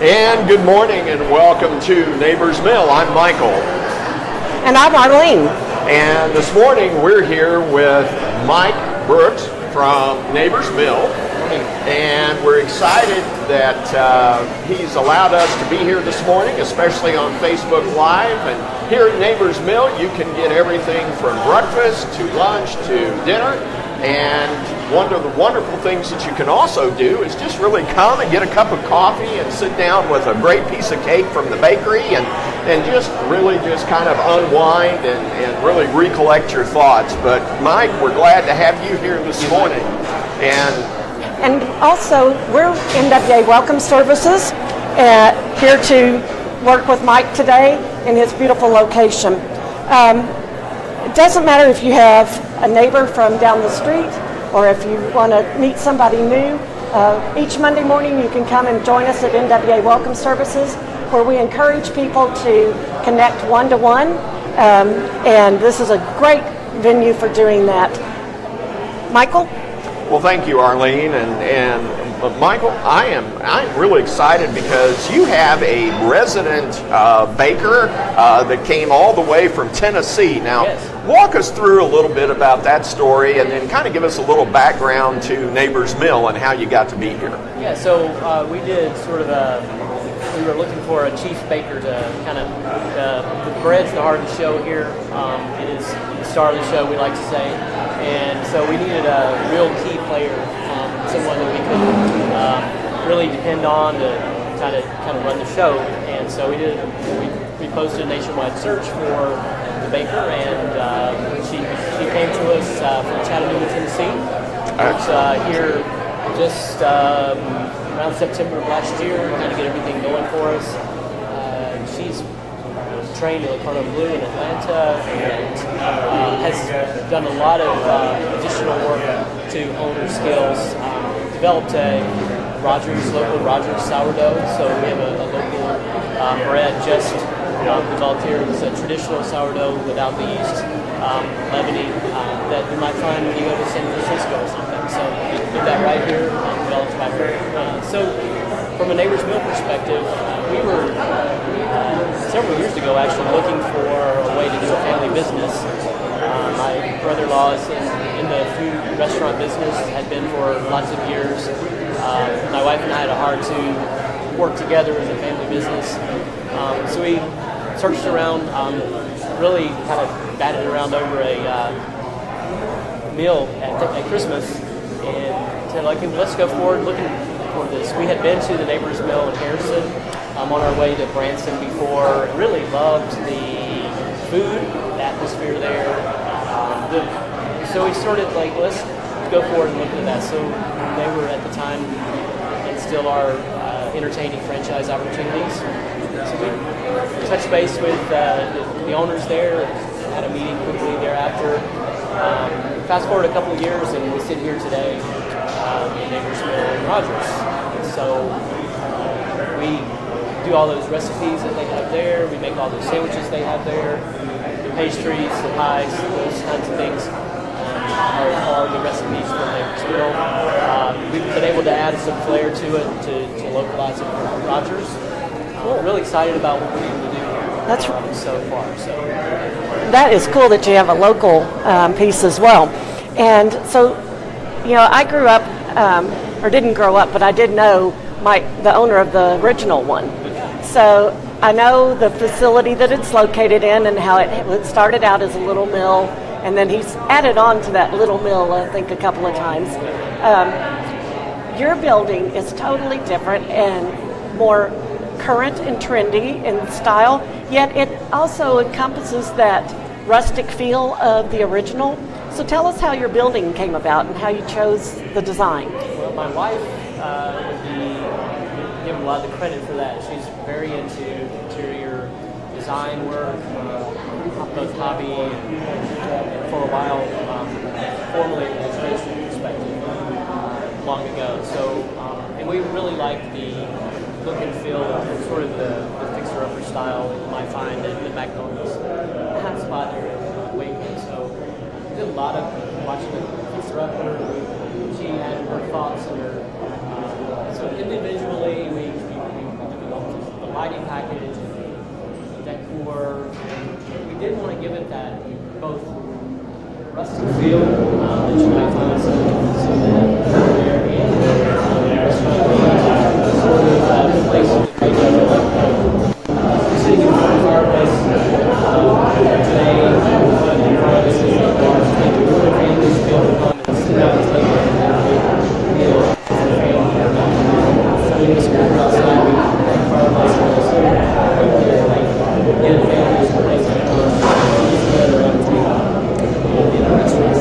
And good morning and welcome to Neighbors Mill. I'm Michael. And I'm Arlene. And this morning we're here with Mike Brooks from Neighbors Mill. And we're excited that he's allowed us to be here this morning, especially on Facebook Live. And here at Neighbors Mill, you can get everything from breakfast to lunch to dinner. And one of the wonderful things that you can also do is just really come and get a cup of coffee and sit down with a great piece of cake from the bakery and just really just kind of unwind and really recollect your thoughts. But Mike, we're glad to have you here this morning. And also, we're NWA Welcome Services here to work with Mike today in his beautiful location. It doesn't matter if you have a neighbor from down the street or if you want to meet somebody new. Each Monday morning you can come and join us at NWA Welcome Services, where we encourage people to connect one-to-one, and this is a great venue for doing that. Michael? Well, thank you, Arlene, and Michael, I'm really excited because you have a resident baker that came all the way from Tennessee. Now, yes. Walk us through a little bit about that story, and then kind of give us a little background to Neighbors Mill and how you got to be here. Yeah, so we did sort of we were looking for a chief baker to kind of, the bread's the heart of the show here. It is the star of the show, we like to say. And so we needed a real key player, someone that we could really depend on to kind of run the show. And so we posted a nationwide search for the baker, and she came to us from Chattanooga, Tennessee. Was here just around September of last year, kind of get everything going for us. She's trained at Carlo Blue in Atlanta and has done a lot of additional work to hone her skills. Developed a local Rogers sourdough, so we have a local bread just developed here. It's a traditional sourdough without the yeast leavening that you might find when you go to San Francisco or something. So we did that right here, developed by her. So from a Neighbors Mill perspective, we were several years ago actually looking for a way to do a family business. My brother-in-law is in the food restaurant business, had been for lots of years. My wife and I had a heart to work together as a family business. So we searched around, really kind of batted around over a meal at Christmas and said, like, let's go forward looking for this. We had been to the Neighbors Mill in Harrison on our way to Branson before. Really loved the food, the atmosphere there. So we started like, let's go forward and look at that. So they were at the time and still are entertaining franchise opportunities. So we touched base with the owners there, had a meeting quickly thereafter. Fast forward a couple of years and we sit here today in Neighbors Mill in Rogers. So we do all those recipes that they have there. We make all those sandwiches they have there. The pastries, the pies, those kinds of things are the recipes from Neighbors Mill. We've been able to add some flair to it to localize it from Rogers. We're really excited about what we're able to do here so far. So That is cool that you have a local piece as well. And so, I grew up, or didn't grow up, but I did know Mike, the owner of the original one. So I know the facility that it's located in and how it started out as a little mill, and then he's added on to that little mill, I think, a couple of times. Your building is totally different and more current and trendy in style, yet it also encompasses that rustic feel of the original. So tell us how your building came about and how you chose the design. Well, my wife would give a lot of the credit for that. She's very into interior design work, both hobby and for a while, formally from a traditional perspective, long ago. So, and we really liked the look and feel, sort of the fixer-upper style that you might find at the McDonald's spot there in Wakeman. So did a lot of watching the fixer-upper. She had her thoughts and her. So individually, we do a both rustic feel that you might find some there, and sort of place to make sitting in front of our place today. In front of us is a large table where families feel to come and sit down and take a meal as a family. So we just go outside, we have fireplace and also get families a place to come together around the table in a restaurant.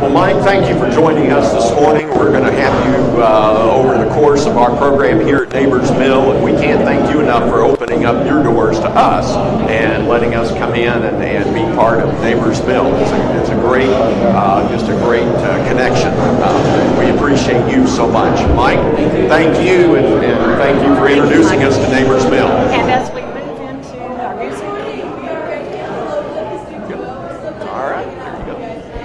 Well, Mike, thank you for joining us this morning. We're going to have you over the course of our program here at Neighbors Mill, and we can't thank you enough for opening up your doors to us and letting us come in and be part of Neighbors Mill. It's a great, just a great connection. We appreciate you so much. Mike, thank you, and thank you for introducing us to Neighbors Mill. And as we move into our music, All right, here you go.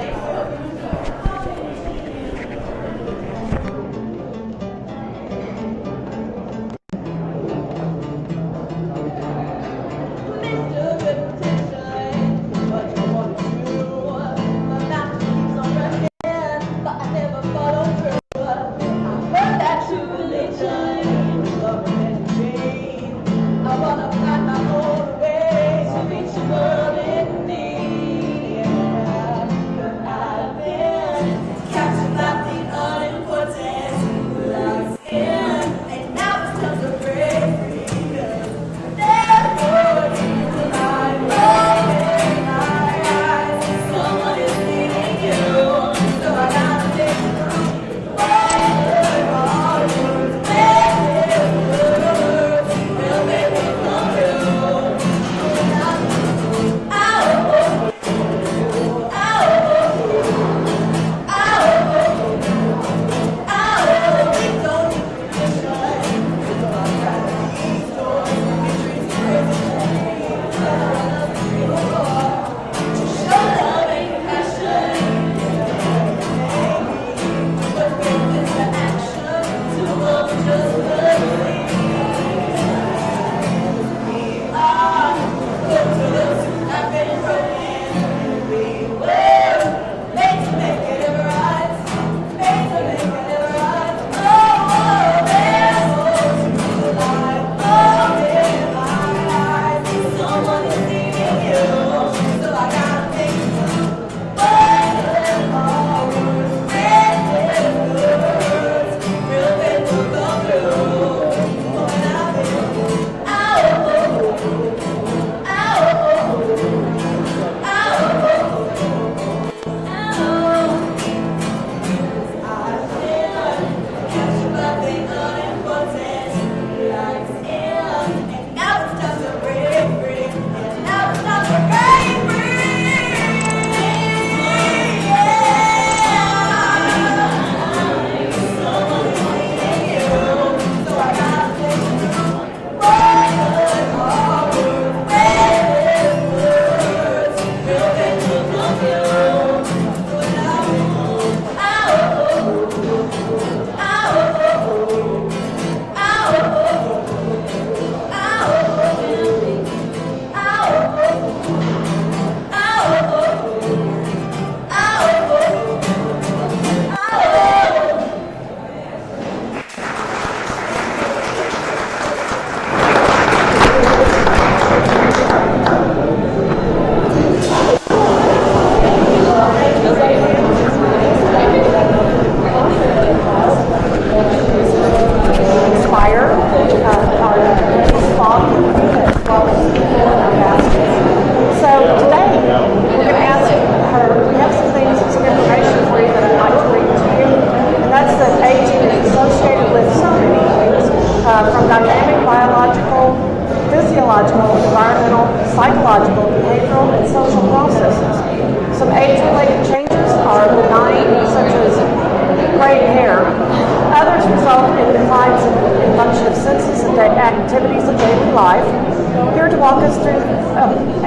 psychological, behavioral, and social processes. Some age-related changes are benign, such as gray hair. Others result in declines in function of senses and activities of daily life. Here to walk us through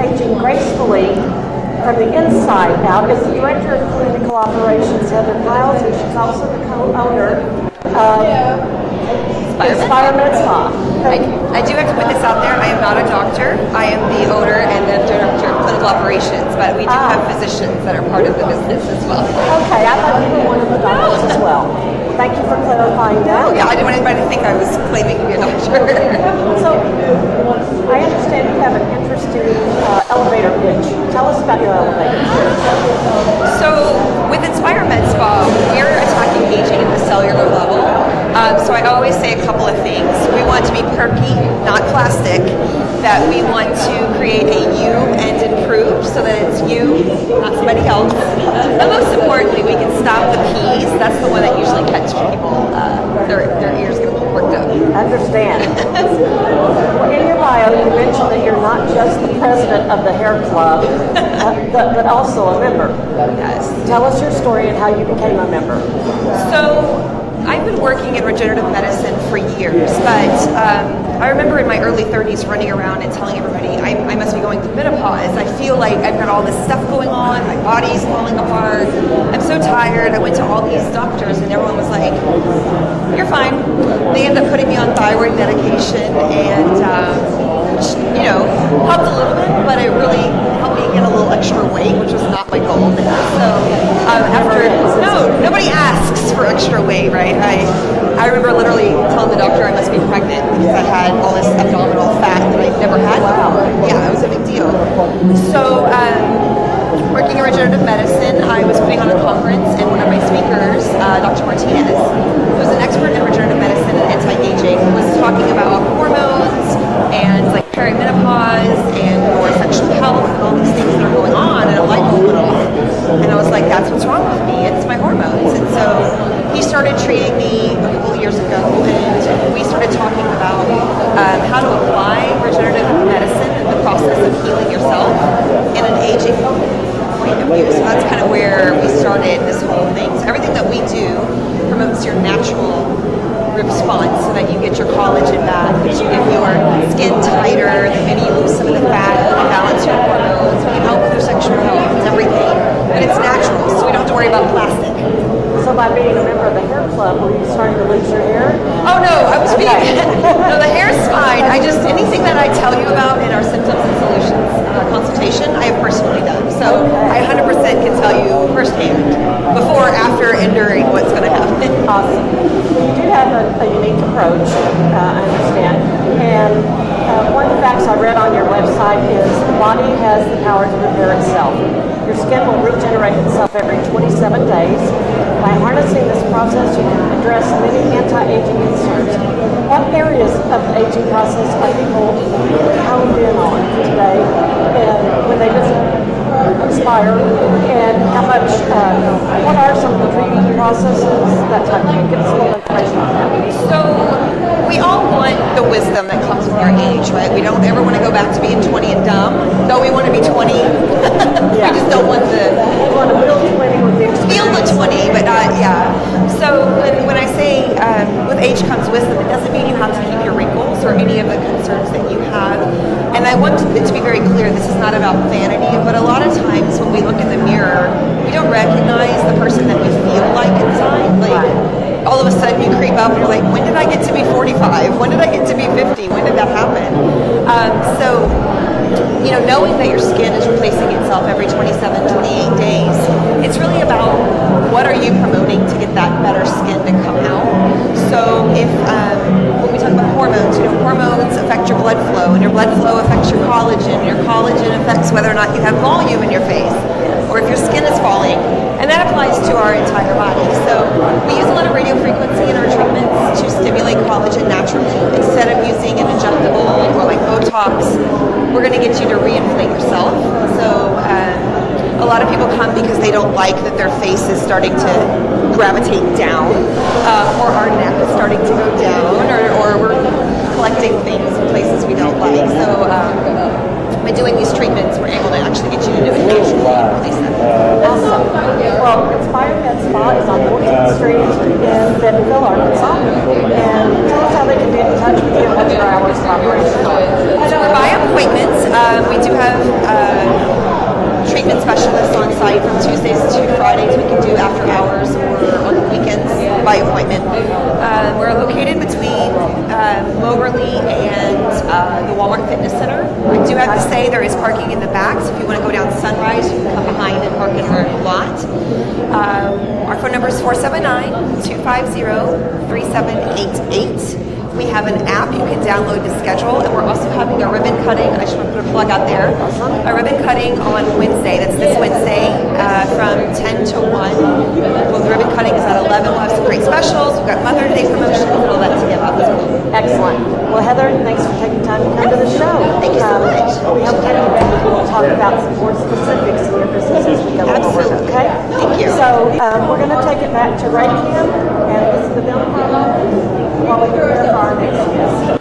aging gracefully from the inside out is the Director of Clinical Operations, Heather Piles, and she's also the co-owner of Inspire Med Spa. I do have to put this out there. I am not a doctor. I am the owner and the director of clinical operations, but we do have physicians that are part of the business as well. Okay, I thought you were one of the doctors as well. Thank you for clarifying that. Yeah, I didn't want anybody to think I was claiming to be a doctor. So, I understand you have an interesting elevator pitch. Tell us about your elevator pitch. So, with Inspire Med Spa, we're attacking aging at the cellular level. So I always say a couple of things. We want to be perky, not plastic. That we want to create a you and improve so that it's you, not somebody else. And most importantly, we can stop the P's. That's the one that usually catches people. Their ears get a little worked up. Understand. In your bio, you mentioned that you're not just the president of the hair club, but also a member. Yes. Tell us your story and how you became a member. So, I've been working in regenerative medicine for years, but I remember in my early 30s running around and telling everybody I must be going through menopause. I feel like I've got all this stuff going on, my body's falling apart, I'm so tired. I went to all these doctors and everyone was like, you're fine. They ended up putting me on thyroid medication and which, helped a little bit, but it really helped me get a little extra weight, which was not my goal there. So nobody asks for extra weight, right? I remember literally telling the doctor I must be pregnant because I had all this abdominal fat that I'd never had before. Yeah, it was a big deal. So working in regenerative medicine, I was putting on a conference and one of my speakers, Dr. Martinez, who was an expert in regenerative medicine and anti-aging, was talking about hormones and like perimenopause and your sexual health and all these things that are going on, and a light bulb went off. And I was like, that's what's wrong with me. It's my hormones. And so he started treating me a couple of years ago, and we started talking about how to apply regenerative medicine and the process of healing yourself in an aging point of view. So that's kind of where we started this whole thing. So everything that we do promotes your natural response so that you get your collagen back, that you get your skin tighter, the minute you lose some of the fat, you can balance your hormones, we can help with your sexual health, it's everything. But it's natural, so we don't have to worry about plastic. So by being a member of the hair club, were you starting to lose your hair? Oh no, I was being, no, the hair's fine. Anything that I tell you about in our symptoms and solutions consultation, I have personally done. So I 100% can tell you firsthand, before, after, and during what's going to happen. Awesome. You do have a unique approach, I understand. And one of the facts I read on your website is the body has the power to repair itself. Your skin will regenerate itself every 27 days. By harnessing this process, you can address many anti-aging concerns. What areas of the aging process are people honed in on today when they visit Inspire, and how much, what are some of the treatment processes, that type of thing? Give us a little information on that. So we all want the wisdom that comes with our age, right? We don't ever want to go back to being 20 and dumb, though we want to be 20. Yeah. We just don't want We want to feel 20 with the experience. feel the 20, but not, yeah. So when I say with age comes wisdom, it doesn't mean you have to keep your wrinkles or any of the concerns that you have. And I want it to be very clear, this is not about vanity, but a lot of times when we look in the mirror, we don't recognize the person that we feel like inside. Like, all of a sudden you creep up and you're like, when did I get to be 45? When did I get to be 50? When did that happen? So, knowing that your skin is replacing itself every 27, 28 days, it's really about what are you promoting to get that better skin to come out. So if, when we talk about hormones, hormones affect your blood flow, and your blood flow affects your collagen affects whether or not you have volume in your face, or if your skin is falling, and that applies to our entire body. So we use a lot of radio frequency in our treatments to stimulate collagen naturally. Instead of using an injectable or like Botox, we're going to get you to reinflate yourself. So a lot of people come because they don't like that their face is starting to gravitate down, or our neck is starting to go down, or we're collecting things in places we don't like. So by doing these treatments, we're able to actually get you to do it naturally and release them. Awesome. Well, Inspire Med Spa is on 14th Street in Bentonville, Arkansas. And tell us how they can be in touch with you and what your hours of operation are. So we're by appointments. We do have treatment specialists on site from Tuesdays to Fridays. We can do after hours or on the weekends. by appointment. We're located between Moberly and the Walmart Fitness Center. I do have to say there is parking in the back, so if you want to go down Sunrise, you can come behind and park in our lot. Our phone number is 479-250-3788. We have an app you can download to schedule, and we're also having a ribbon cutting. I just want to put a plug out there. A ribbon cutting on Wednesday. That's this Wednesday from 10 to 1. Well, the ribbon cutting is at 11. We'll have some great specials. We've got Mother's Day promotions and all that to give out as well. Excellent. Well, Heather, thanks for taking time to come to the show. Thank you so much. We hope to have you back. We'll talk about some more specifics in your business as we go forward. Absolutely. Okay? Thank you. So we're going to take it back to Raycam, and this is the building for a moment while we prepare for our next guest.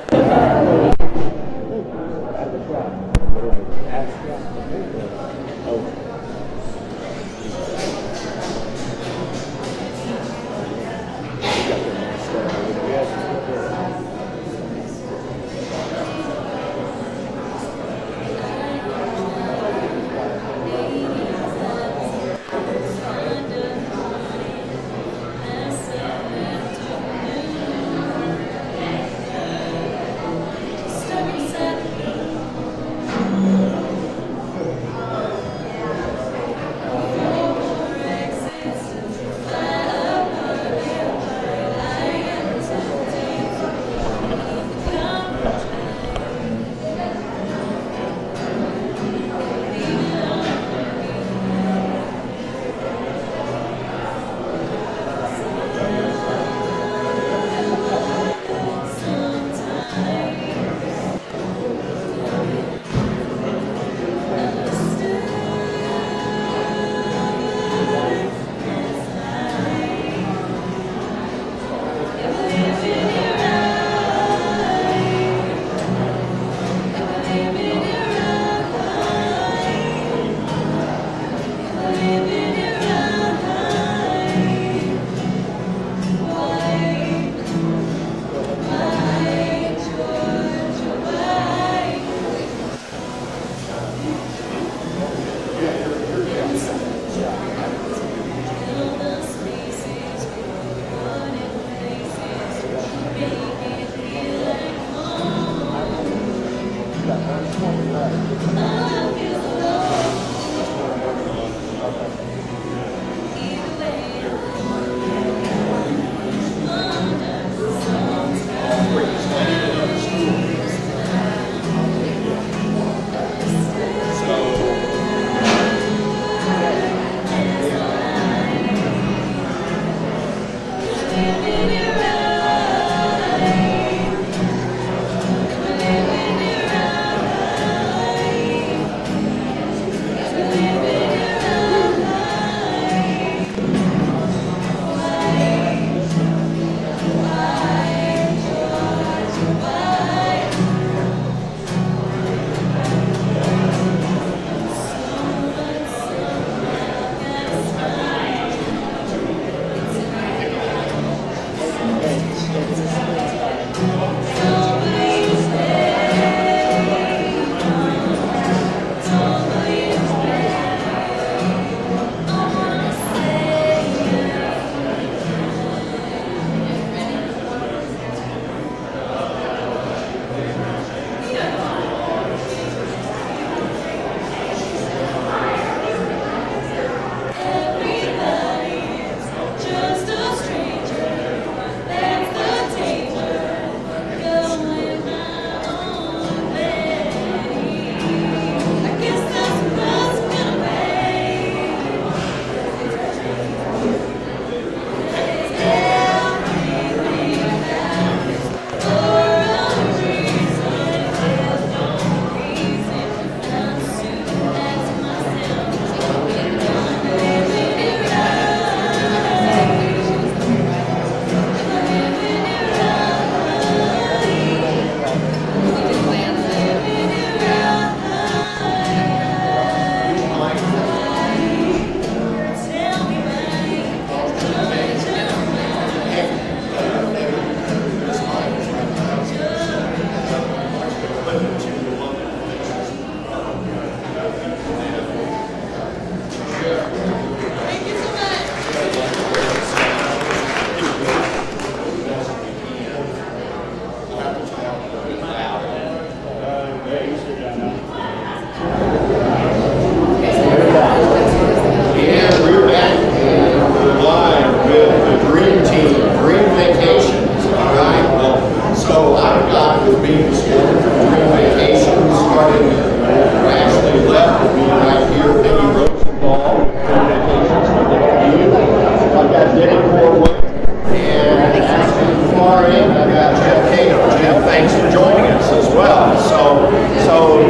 far end, I've got Jeff Cato. Jeff, thanks for joining us as well. So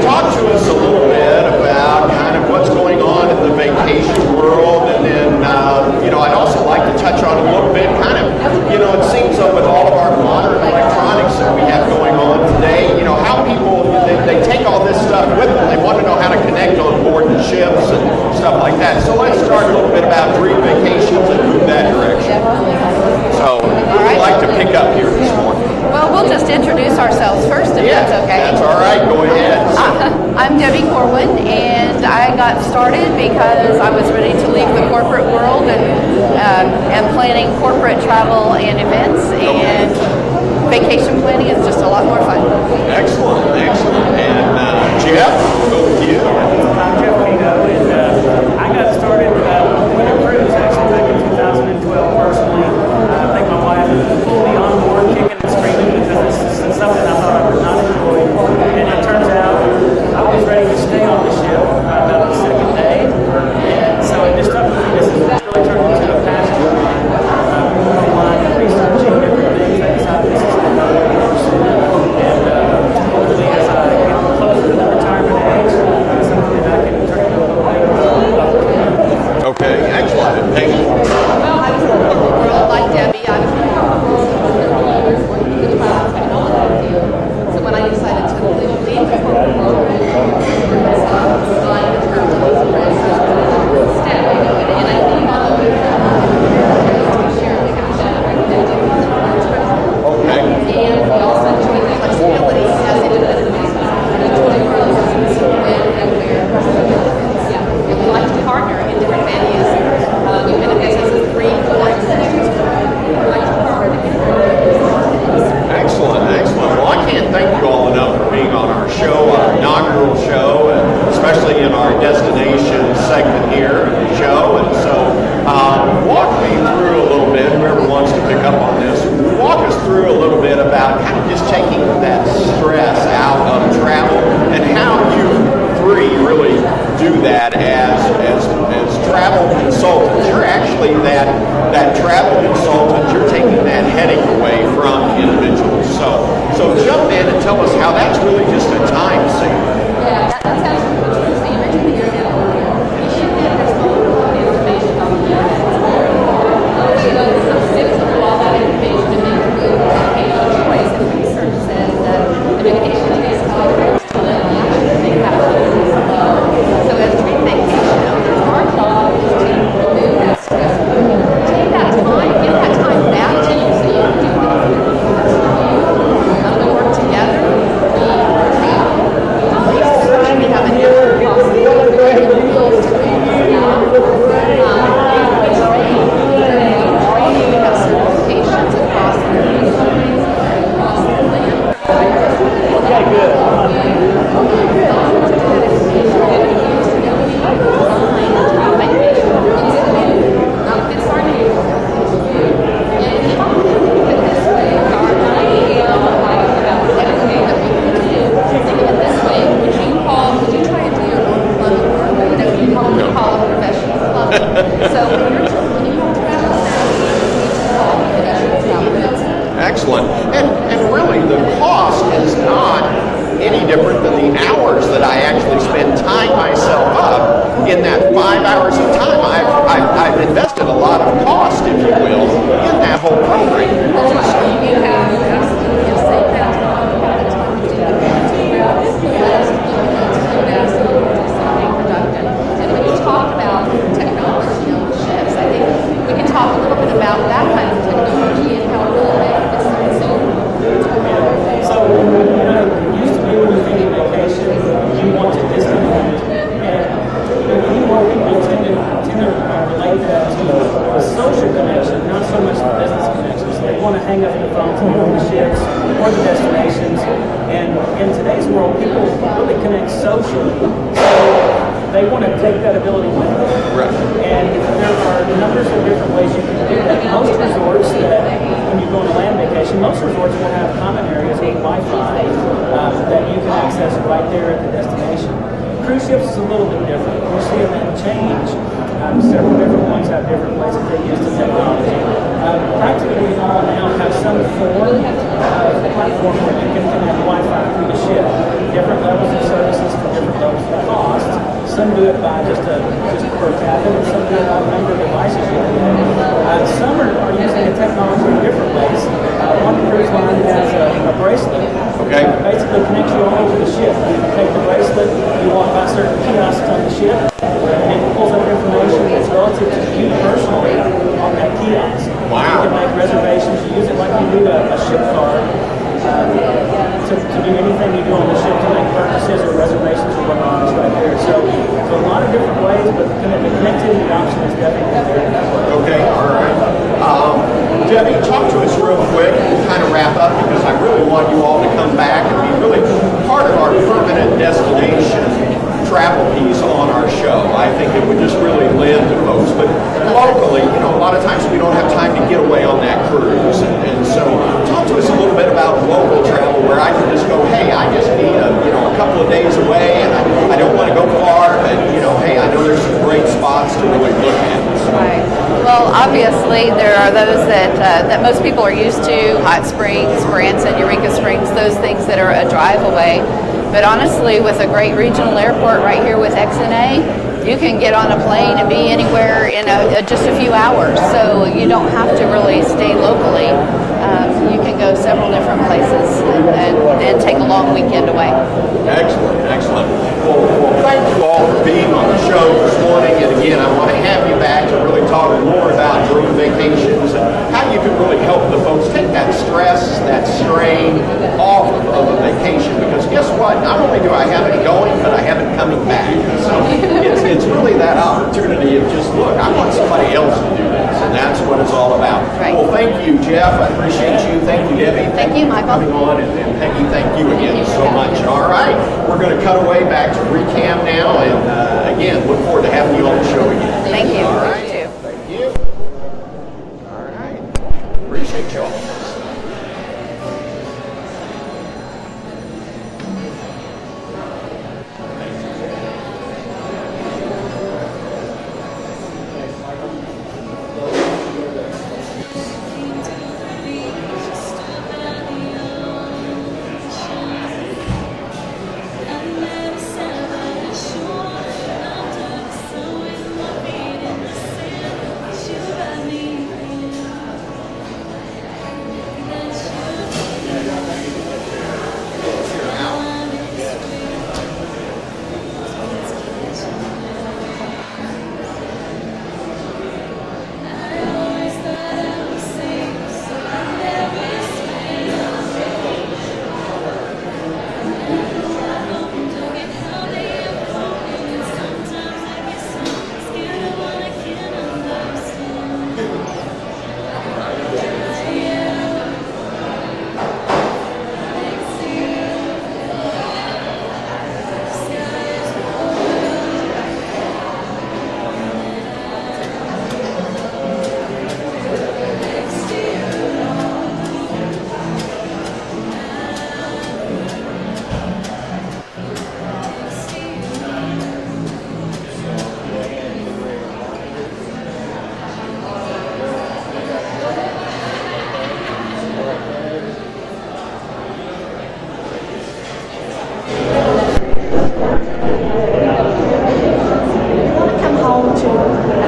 talk to us a little bit about kind of what's going on in the vacation world, and then, I'd also like to touch on a little bit kind of, it seems that with all of our modern electronics that we have going on today, how people, they take all this stuff with them. They want to know how to connect on board the ships and stuff like that. So let's start a little bit about Dream Vacations and move that direction. So who would like to pick up here this morning? Well, we'll just introduce ourselves first, if that's okay. That's all right. Go ahead. I'm Debbie Corwin, and I got started because I was ready to leave the corporate world and planning corporate travel and events, and vacation planning is just a lot more fun. Excellent. And Jeff, go with you. I'm Jeff Cato, and I got started with a cruise actually back in 2012 personally. I think my wife pulled me on board kicking and screaming because this is something I thought I would not enjoy. And it turns out I was ready to stay on the ship by about the second day. And so it just stuck with me. This really turned into a passion of mine. Online and researching different things. I decided this is another way to pursue it. And hopefully as I get closer to the retirement age, it's something that I can turn into a little bit. Okay, excellent. Thank you. Well, I was in the corporate world like Debbie. I was in the corporate world working in the travel technology field. So when I decided to leave the corporate world, I decided to turn to those friends instead. And I think all of it share the passion that we do. Okay. And we also enjoy the flexibility as independent business. We enjoy growth and we like to partner in different venues. We've been in business in 3, 4 years. We like to partner together. Excellent. Well, I can't thank you all enough for being on our show, our inaugural show, and especially in our destination segment here of the show. And so walk me through a little bit, whoever wants to pick up on this, walk us through a little bit about kind of just taking that stress out of travel and how you three really do that as travel consultants. You're actually that travel consultant. You're taking that headache away from individuals. So jump in and tell us how that's really just a time saver. Yeah, that's actually what you see. You mentioned the internet earlier. You should get this whole information on the internet. Some sips of all that information and make a good vacation choice. And research says that the vacation is always to live the action they have to do. So as Dream Vacation owners, our job is to remove that stress. Take that time, give that time back to you so you can do the work together. We travel, we research, we have a different we have certifications across the land. Okay, good. It's our name. And if I'm looking at it this way, our idea about everything that we can do, think of it this way, would you try and do your own club work that we call a professional club? So when you have travel now, you need to call a professional travel. Excellent. And really, the cost is not any different than the hours that I actually spend tying myself up. In that 5 hours of time, I've invested a lot of cost, if you will, in that whole program. You have absolutely the same kind of time. You have the time to do the materials, you have to do something productive. And when you talk about technology on the ships, I think we can talk a little bit about that kind of technology and how it really benefits the consumer. So, it used to be when you think of vacation, you want to disconnect. And more people tend to relate that to a social connection, not so much the business connection. So they want to hang up the phones and on the ships or the destinations. And in today's world, people really connect socially. So they want to take that ability with them. Right. And there are numbers of different ways you can do that. Most resorts that, when you go on a land vacation, most resorts will have common areas with Wi-Fi that you can access right there at the destination. Cruise ships is a little bit different. We're seeing that change. Several different ones have different ways that they use the technology. Practically all now have some form just per cabin. Some do a number of devices you can have. Some are using the technology in different ways. One cruise line has a bracelet. Okay. Basically connects you all over the ship. You take the bracelet, you walk by certain kiosks on the ship, and it pulls up information that's relative to you personally on that kiosk. Wow. You can make reservations. You use it like you do a ship card to do anything you do on the ship, to make purchases or reservations or whatnot. It's right there. So a lot of different ways, but the connectivity option is definitely there. Okay, all right. Debbie, talk to us real quick and kind of wrap up, because I really want you all to come back and be really part of our permanent destination travel piece on our show. I think it would just really lend to folks. But locally, a lot of times we don't have time to get away on that cruise. And so talk to us a little bit about local travel where I can just go, hey, I just need a couple of days away and I don't want to go far, but hey, I know there's some great spots to really look at. Right. Well, obviously, there are those that most people are used to: Hot Springs, Branson, Eureka Springs, those things that are a drive away. But honestly, with a great regional airport right here with XNA, you can get on a plane and be anywhere in just a few hours. So you don't have to really stay locally. You can go several different places and take a long weekend away. Excellent, excellent. Well, thank you all for being on the show this morning. And again, I want to have you back to really talk more about your own vacations and how you can really help the folks take that stress, that strain off of a vacation. Because guess what? Not only do I have it going, but I have it coming back. So it's really that opportunity of just, look, I want somebody else to do this. And that's what it's all about. Right. Well, thank you, Jeff. I appreciate you. Thank you, Debbie. Thank you, Michael. For coming on, and Peggy, thank you again so much. All right. We're going to cut away back to Recam now. And again, look forward to having you on the show again. Thank you. All right. You too. Thank you. All right. Appreciate y'all.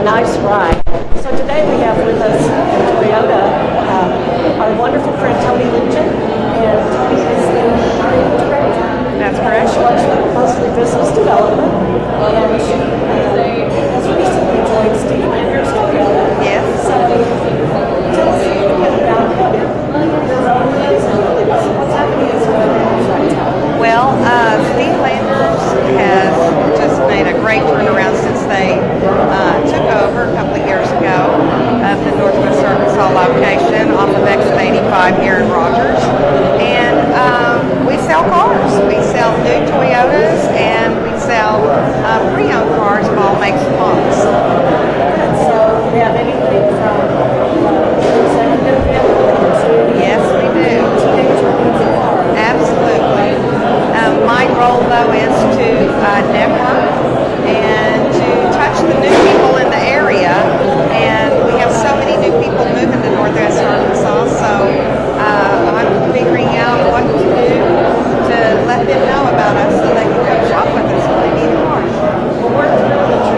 nice ride. So today we have with us in Toyota our wonderful friend Tony Lujan, and Tony is the creative director. That's correct. She works with mostly business development, and she has recently joined Steve Landers Toyota. Yes. So tell us a little bit about your own is and really what's happening in Toyota right now. Well, Steve Landers has just made a great turnaround since they took over a couple of years ago of the Northwest Arkansas location off of Exit 85 here in Rogers. And we sell cars. We sell new Toyotas and we sell pre-owned cars of all makes and models. So we have anything from executive vehicle to Yes, we do. teenager needs a car. Absolutely. My role, though, is to network and to touch the new people in the area. And we have so many new people moving to Northwest Arkansas, so I'm figuring out what to do to let them know about us so they can come shop with us when they need a car. Well, we're thrilled that you're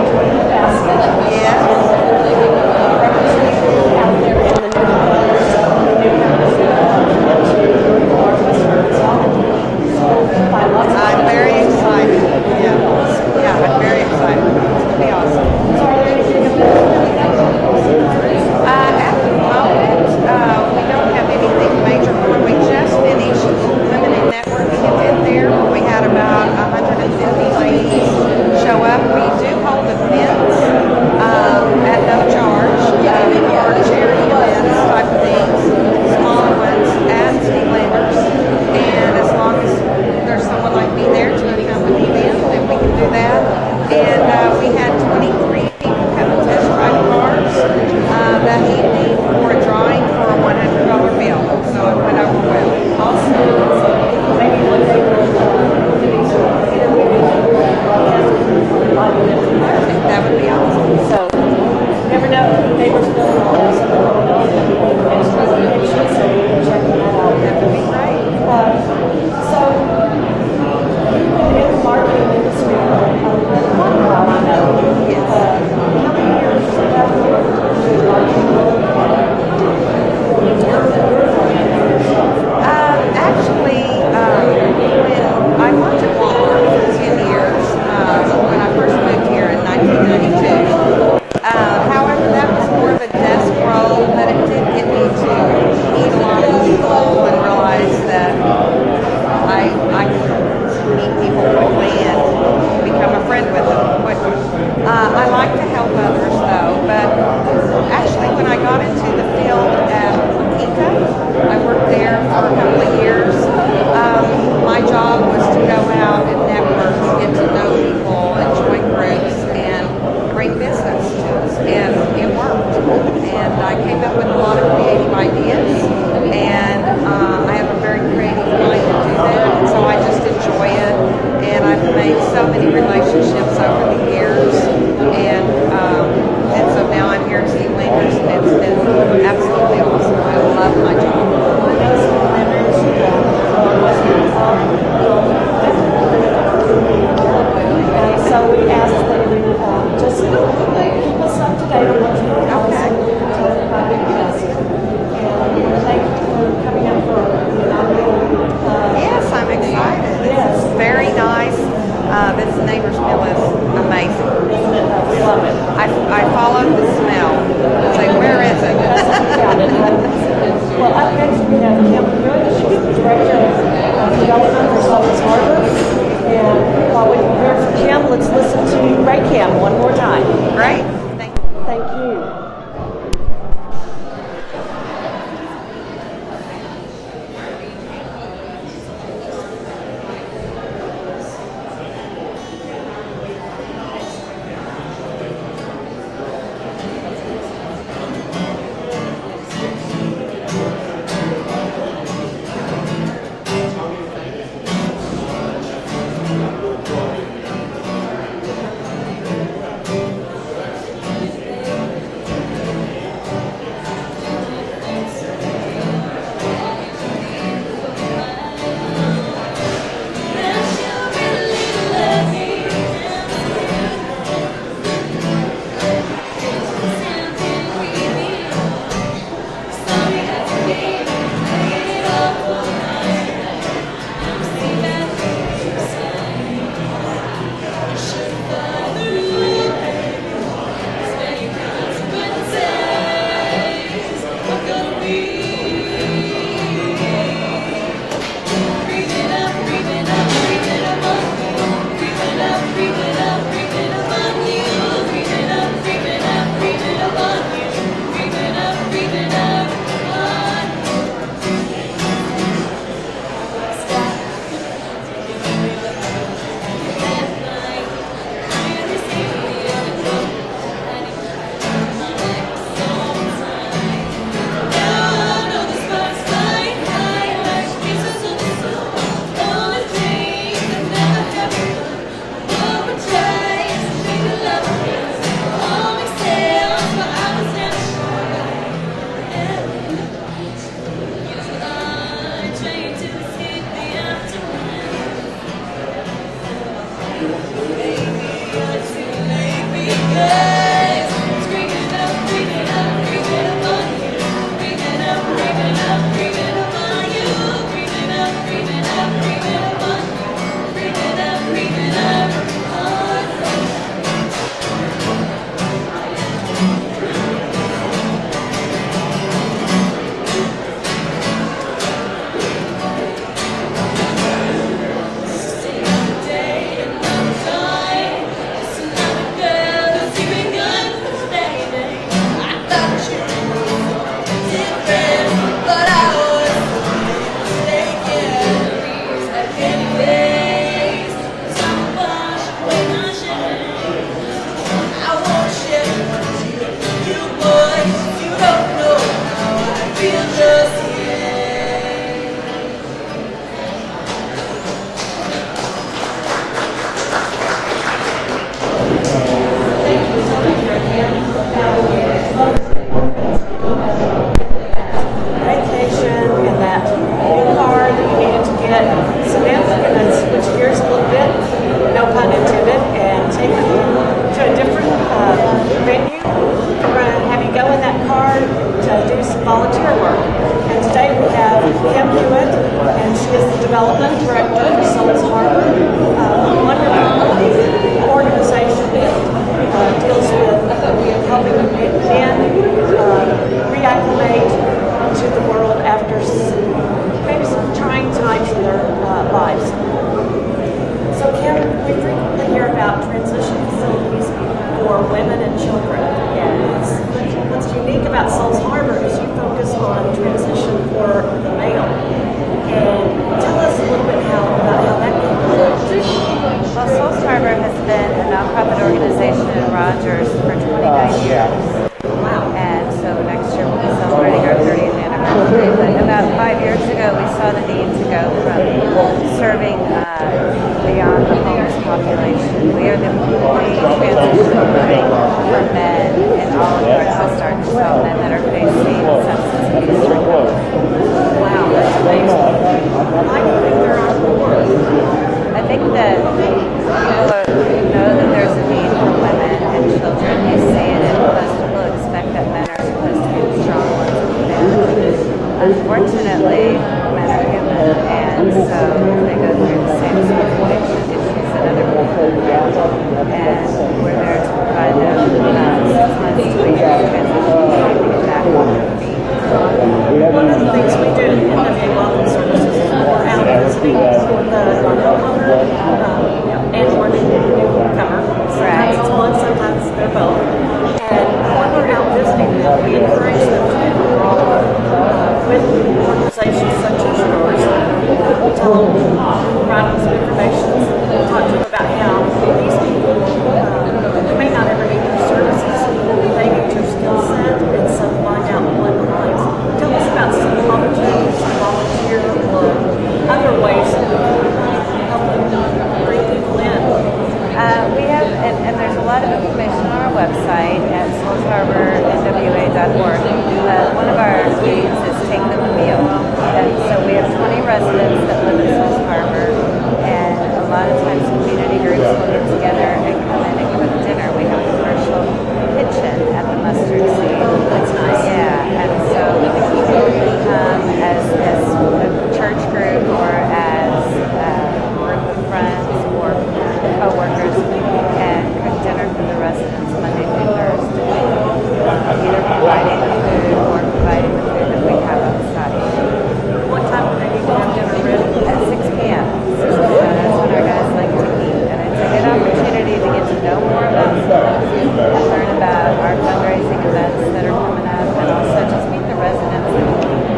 Development Director for Souls Harbor, a wonderful organization that deals with helping men reacclimate to the world after maybe some trying times in their lives. So Kim, we frequently hear about transition facilities for women and children. Yes. What's unique about Souls Harbor is you focus on transition for the male. And tell us a little bit about how that came about. Well, Souls Harbor has been a nonprofit organization in Rogers for 29 years. Wow. And so next year we'll be celebrating our 30th anniversary. But about 5 years ago, we saw the need to go from serving beyond the homeless population. We are the only transition clinic for men in all of Northwest Arkansas, men that are facing substance abuse recovery. Wow, that's amazing. Why do you think there aren't more? I think that people know that there's a need for women and children. You see it, and most people expect that men are supposed to be the strong ones of the family. Unfortunately, men are human, and so they go through the same situation issues that other people do. And we're there to provide them 6 months to a year transition to get back on their feet. One of the things we do at NWA Welcome Services is we're out visiting the homeowner and or the newcomer. Sometimes it's one, sometimes they're both. And when we're out visiting them, we encourage them to enroll with organizations such as yours. We tell them, provide them some information, talk to them about how these people may not ever need your services, they need your skill set, and so find out what lies. Tell us about some opportunities to volunteer or other ways that we can help them bring people in. We have, and there's a lot of information on our website at soulsharbor.nwa.org. One of our needs is Take Them a Meal. And so we have 20 residents that live in Souls Harbor, and a lot of times community groups will get together and come in and cook dinner. We have a commercial kitchen at the Mustard Seed. That's nice. Yeah, and so people can come as a church group or as a group of friends or co-workers and cook dinner for the residents Monday through Thursday, either providing the food or providing the food that we have on site. What time do they need to have dinner ready? At 6 p.m. So that's when our guys like to eat. And it's a good opportunity to get to know more about schools and learn about our fundraising events that are coming up, and also just meet the residents and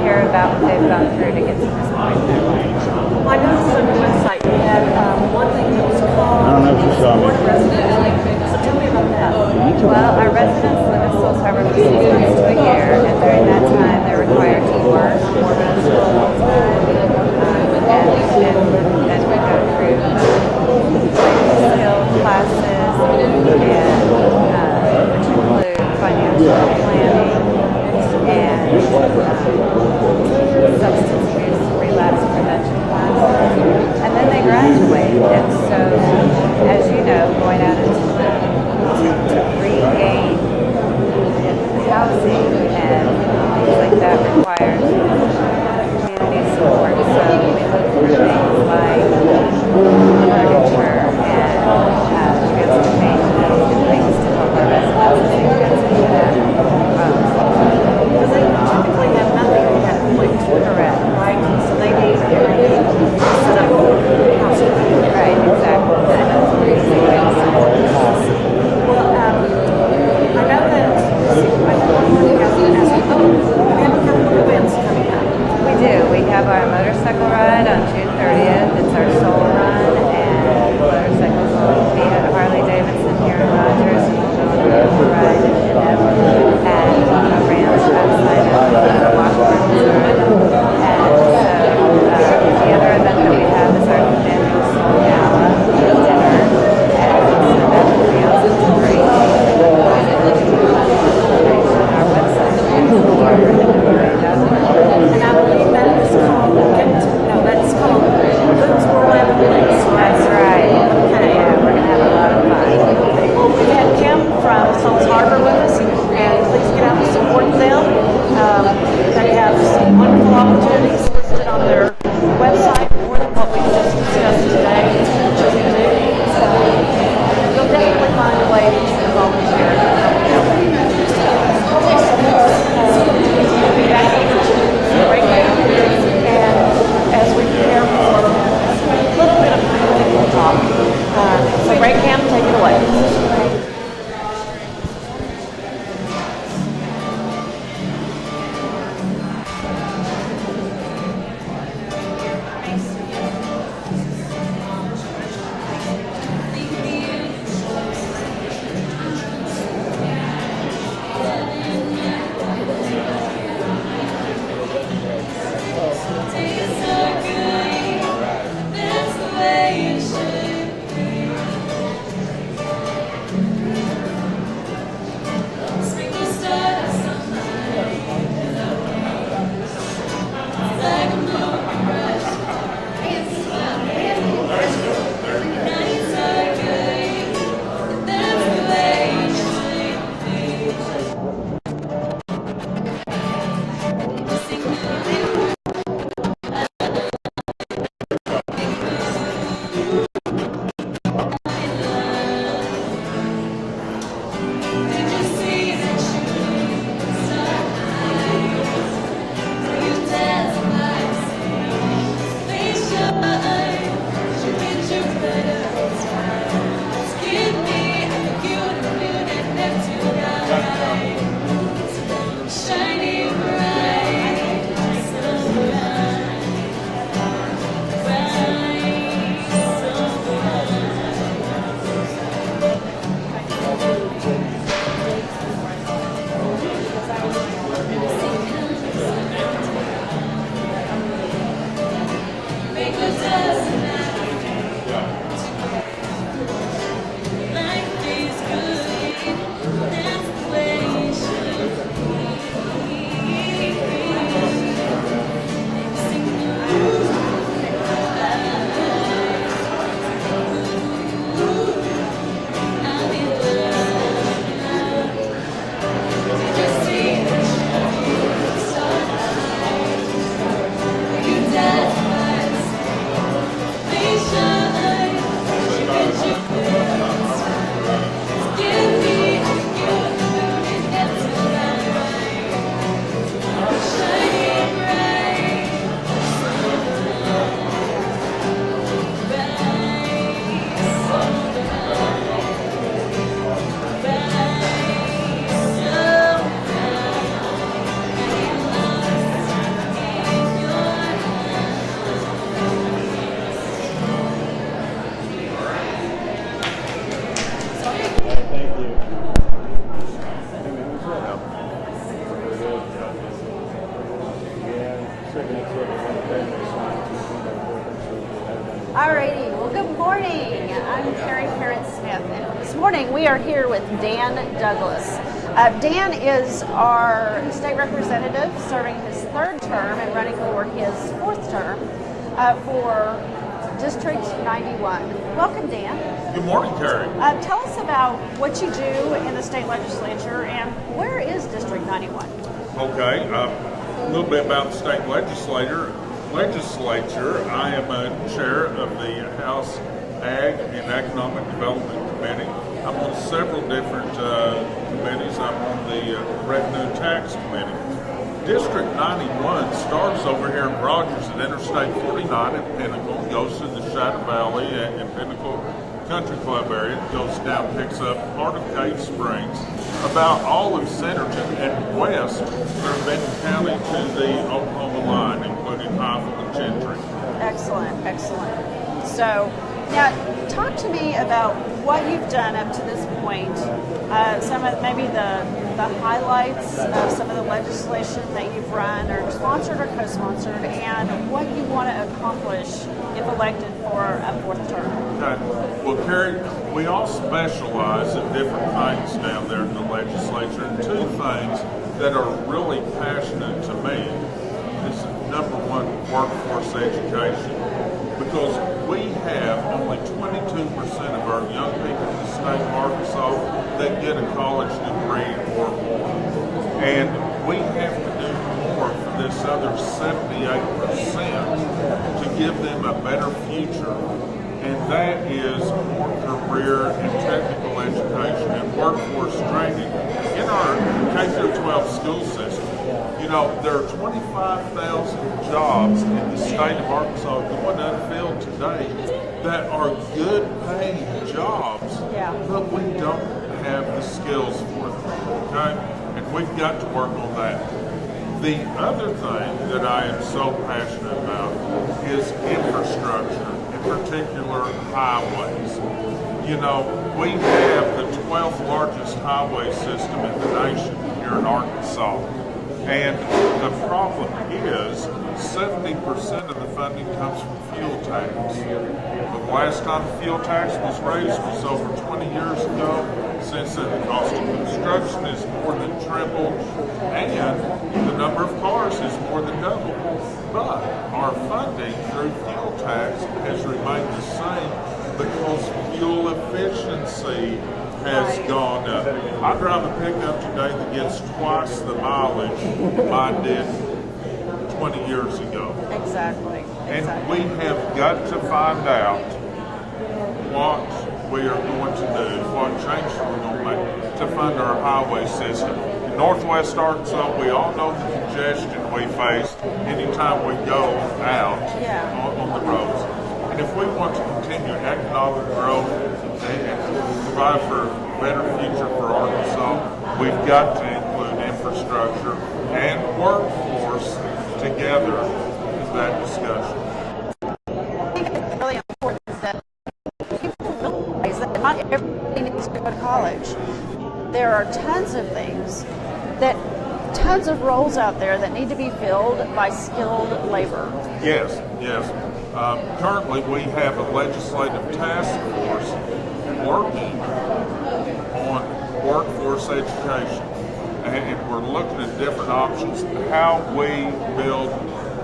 hear about what they've gone through to get to this point in their life. Well, I noticed on your website you had one thing that was called Support Residents. So tell me about that. Well, our residents live in Souls Harbor for 6 months to a year, and during that time they're required to work or go to school full-time, and we go through skill classes, and which include financial planning and substance abuse relapse prevention classes. And then they graduate, and so, as you know, going out into to regain housing and things like that requires community support. So we look for things like furniture and transportation and things to help our residents as they transition out. Because they typically have nothing to have place. Correct. Right? So they need everything set up housing. Right, exactly. That's a pretty easy way to say it. Well, I know that I want to ask you, we have a couple of events coming up. We do. We have our motorcycle ride on June 30th. It's our soul run, and motorcycles will be at Harley Davidson here in Rogers, and we'll go on a local ride in Denver and a ranch outside of Washburn, Missouri. And so the other event that we have is our annual Soul Gala dinner, and so that will be on September 18th. On our website, soulsharbor.nwa.org. And I believe that is called, that's called Boots for 11 Days. That's right. Okay. Yeah, we're going to have a lot of fun. Well, we had Kim from Souls Harbor with us, and please get out and support them. They have some wonderful Alrighty, well, good morning. I'm Carrie Parent-Smith, and this morning we are here with Dan Douglas. Dan is our state representative serving his third term and running for his fourth term for District 91. Welcome, Dan. Good morning, Carrie. Tell us about what you do in the state legislature and where is District 91? Okay, a little bit about the state legislature. I am a chair of the House Ag and Economic Development Committee. I'm on several different committees. I'm on the Revenue Tax Committee. District 91 starts over here in Rogers at Interstate 49 in Pinnacle, goes to the Shadow Valley and Pinnacle Country Club area, goes down, picks up part of Cave Springs, about all of Centerton and west from Benton County to the Oklahoma line, including Highville and Gentry. Excellent, excellent. So, now talk to me about what you've done up to this point. Some of maybe the highlights of some of the legislation that you've run or sponsored or co-sponsored, and what you want to accomplish if elected for a fourth term. Okay. Well, Carrie, we all specialize in different things down there in the legislature, and two things that are really passionate to me is, number one, workforce education. Because we have only 22% of our young people in the state of Arkansas that get a college degree or more. And we have to do more for this other 78% to give them a better future. And that is more career and technical education and workforce training. In our K-12 school system, you know, there are 25,000 jobs in the state of Arkansas going unfilled today that are good paying jobs, but we don't have the skills for them, okay? And we've got to work on that. The other thing that I am so passionate about is infrastructure, in particular highways. You know, we have the 12th largest highway system in the nation here in Arkansas. And the problem is 70% of the funding comes from fuel tax. The last time fuel tax was raised was over 20 years ago. Since then, the cost of construction is more than tripled, and the number of cars is more than doubled. But our funding through fuel tax has remained the same because fuel efficiency has gone up. I drive a pickup today that gets twice the mileage mine did 20 years ago. Exactly. And we have got to find out what we are going to do, what changes we're going to make to fund our highway system. In Northwest Arkansas, we all know the congestion we face anytime we go out on the roads. And if we want to continue economic growth and provide for a better future for Arkansas, we've got to include infrastructure and workforce together in that discussion. I think it's really important that people realize that not everybody needs to go to college. There are tons of roles out there that need to be filled by skilled labor. Yes. Currently, we have a legislative task force working on workforce education, and we're looking at different options, how we build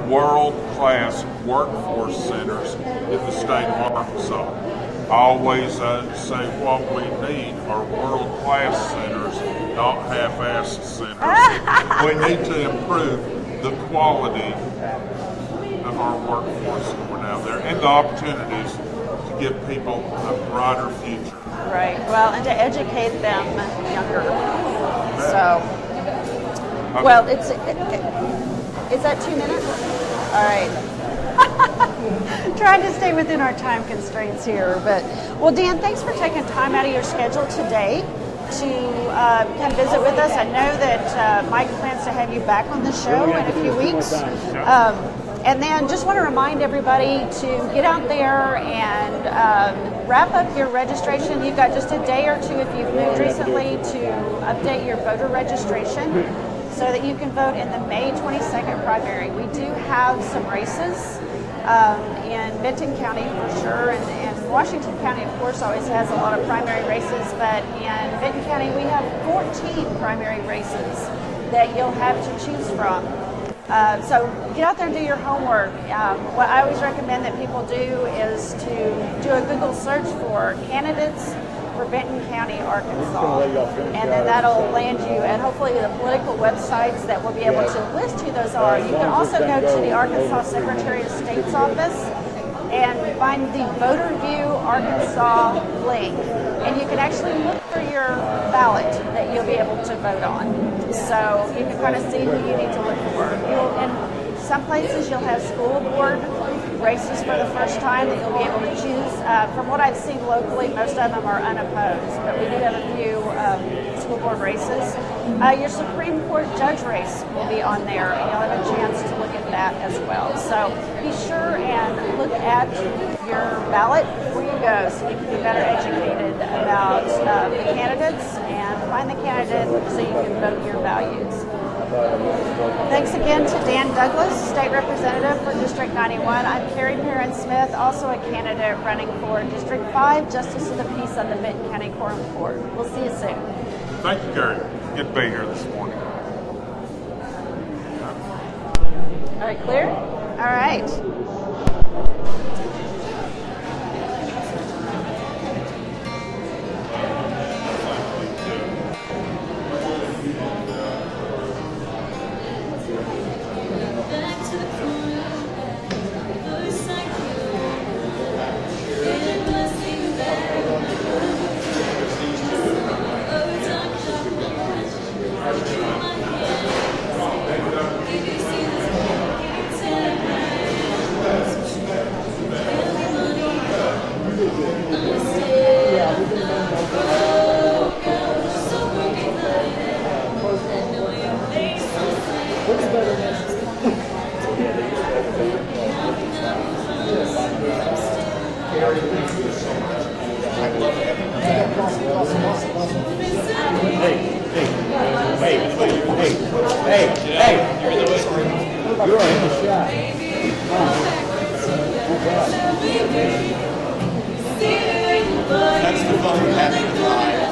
world-class workforce centers in the state of Arkansas. I always say what we need are world-class centers, not half-assed centers. We need to improve the quality of our workforce going out there and the opportunities to give people a brighter future. Right. Well, and to educate them younger. So, well, is that 2 minutes? All right. Trying to stay within our time constraints here, but well, Dan, thanks for taking time out of your schedule today to come visit with us. I know that Mike plans to have you back on the show in a few weeks. And then just want to remind everybody to get out there and wrap up your registration. You've got just a day or two if you've moved recently to update your voter registration so that you can vote in the May 22nd primary. We do have some races in Benton County for sure, and Washington County, of course, always has a lot of primary races, but in Benton County we have 14 primary races that you'll have to choose from. So get out there and do your homework. What I always recommend that people do is to do a Google search for candidates for Benton County, Arkansas. And then that'll land you at hopefully the political websites that will be able to list who those are. You can also go to the Arkansas Secretary of State's office and find the Voter View Arkansas link. And you can actually look for your ballot that you'll be able to vote on. So you can kind of see who you need to look for. In some places you'll have school board races for the first time that you'll be able to choose. From what I've seen locally, most of them are unopposed, but we do have a few school board races. Your Supreme Court judge race will be on there, and you'll have a chance to look at that as well. So be sure and look at your ballot before you go so you can be better educated about the candidates and find the candidate so you can vote your values. Thanks again to Dan Douglas, State Representative for District 91. I'm Carrie Perrin-Smith, also a candidate running for District 5, Justice of the Peace on the Benton County Quorum Court. We'll see you soon. Thank you, Carrie. Good to be here this morning. All right, clear? All right. That's the fun of having a live.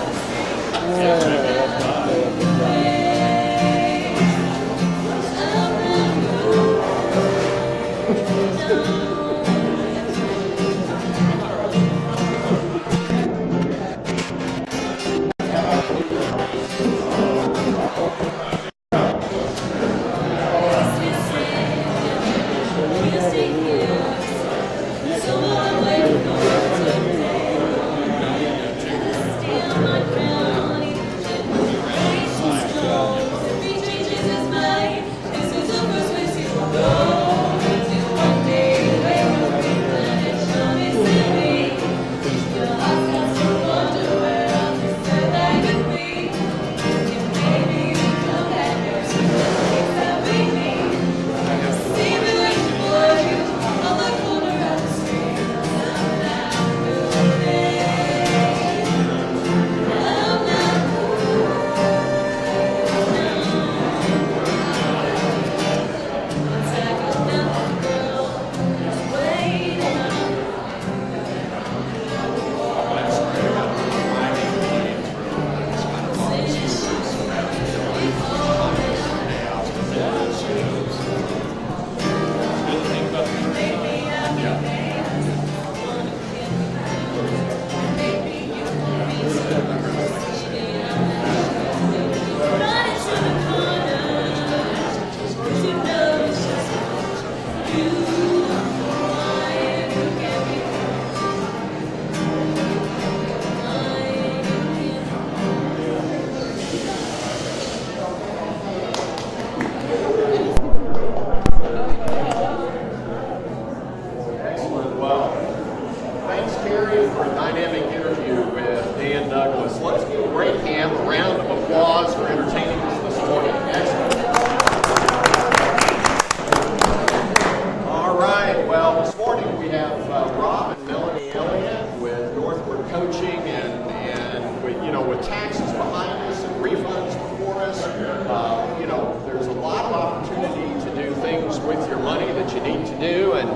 to do, and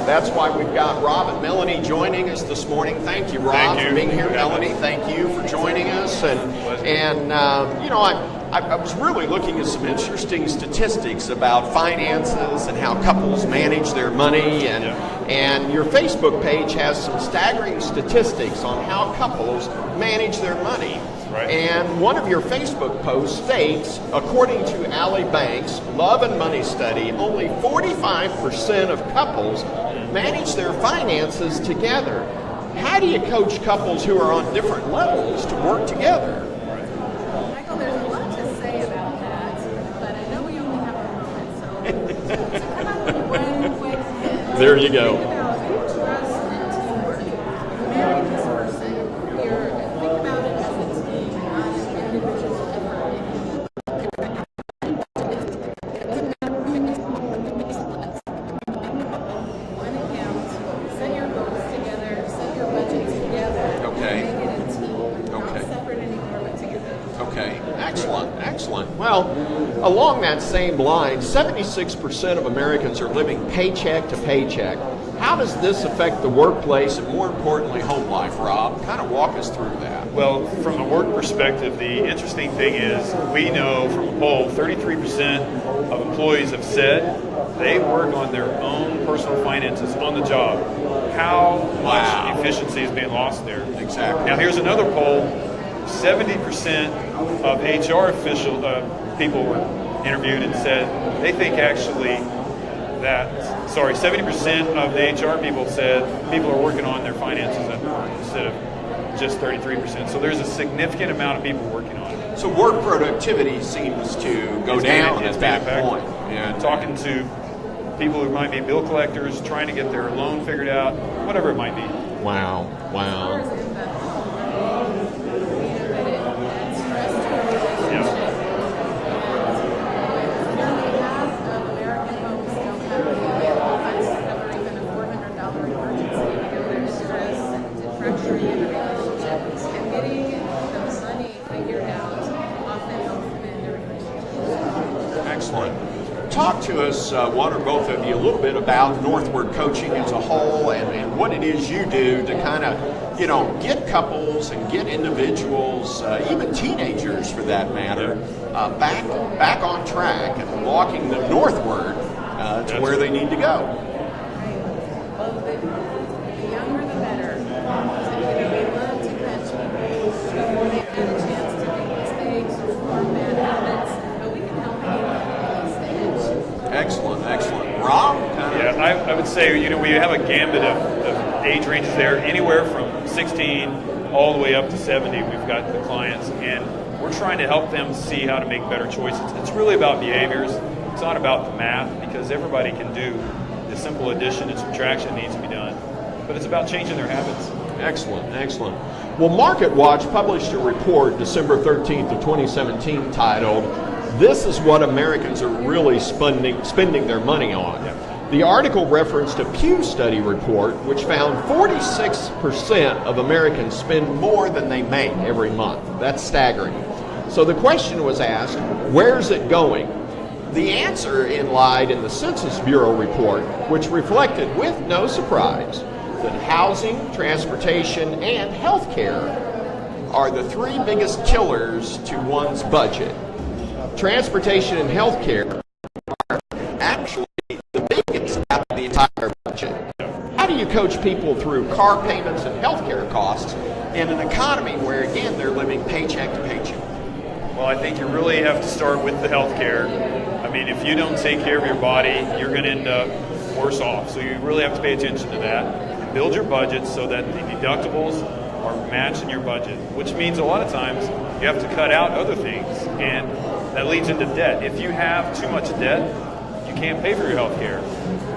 that's why we've got Rob and Melanie joining us this morning. Thank you, Rob, for being here. Melanie, thank you for joining us. And I was really looking at some interesting statistics about finances and how couples manage their money, and your Facebook page has some staggering statistics on how couples manage their money. Right. And one of your Facebook posts states, according to Allie Banks' Love and Money study, only 45% of couples manage their finances together. How do you coach couples who are on different levels to work together? Michael, there's a lot to say about that, but I know we only have a moment, so to come up with one quick hit. There you go. Think about trust and teamwork. If you marry this person, think about it as a team, not an individual effort. One account, set your goals together, set your budget together, Okay. and make it a team, not Okay. separate anymore, but together. Okay, excellent. Well, along that same line, 76% of Americans are living paycheck to paycheck. How does this affect the workplace and, more importantly, home life, Rob? Kind of walk us through that. Well, from a work perspective, the interesting thing is we know from a poll 33% of employees have said they work on their own personal finances on the job. How much efficiency is being lost there? Exactly. Now, here's another poll. 70% of HR people were interviewed and said they think actually that, 70% of the HR people said people are working on their finances at work instead of just 33%. So there's a significant amount of people working on it. So work productivity seems to go down It's at being that impacted. point. And talking to people who might be bill collectors, trying to get their loan figured out, whatever it might be. Wow. Excellent. Talk to us, one or both of you, a little bit about Northward Coaching as a whole and what it is you do to kind of, get couples and get individuals, even teenagers for that matter, back on track and walking them northward to where they need to go. Well, the younger the better. We love to catch people before they've had a chance to make mistakes or form bad habits, but we can help people at this stage. Excellent. Rob? Yeah, I would say, we have a gambit of age ranges there, anywhere from 16 all the way up to 70. We've got the clients, and we're trying to help them see how to make better choices. It's really about behaviors. It's not about the math, because everybody can do the simple addition and subtraction that needs to be done. But it's about changing their habits. Excellent. Well, MarketWatch published a report December 13th of 2017 titled, "This is what Americans are really spending their money on." Yeah. The article referenced a Pew study report which found 46% of Americans spend more than they make every month. That's staggering. So the question was asked, where's it going? The answer lied in the Census Bureau report, which reflected with no surprise that housing, transportation, and health care are the three biggest killers to one's budget. Transportation and health care are actually the biggest out of the entire budget. How do you coach people through car payments and health care costs in an economy where, again, they're living paycheck to paycheck? Well, I think you really have to start with the health care. I mean, if you don't take care of your body, you're going to end up worse off. So you really have to pay attention to that. And build your budget so that the deductibles are matching your budget, which means a lot of times you have to cut out other things, and that leads into debt. If you have too much debt, you can't pay for your health care.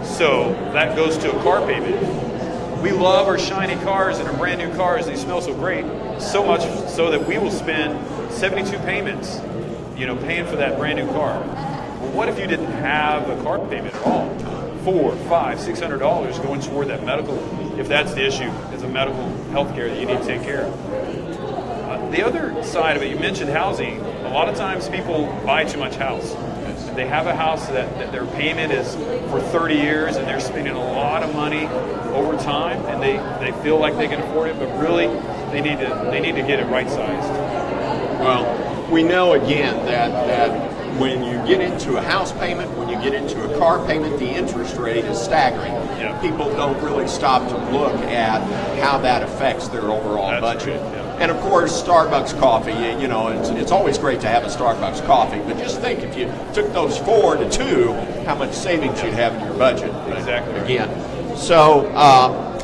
So that goes to a car payment. We love our shiny cars and our brand new cars. They smell so great, so much so that we will spend 72 payments, paying for that brand new car. Well, what if you didn't have a car payment at all? $400, $500, $600 going toward that medical, if that's the issue, is a medical health care that you need to take care of. The other side of it, you mentioned housing. A lot of times people buy too much house. they have a house that their payment is for 30 years and they're spending a lot of money over time, and they feel like they can afford it, but really they need to get it right sized. Well, we know again that when you get into a house payment, when you get into a car payment, the interest rate is staggering. Yeah. People don't really stop to look at how that affects their overall budget. Right, yeah. And of course, Starbucks coffee, it's always great to have a Starbucks coffee, but just think if you took those 4 to 2, how much savings you'd have in your budget. Exactly. Again. So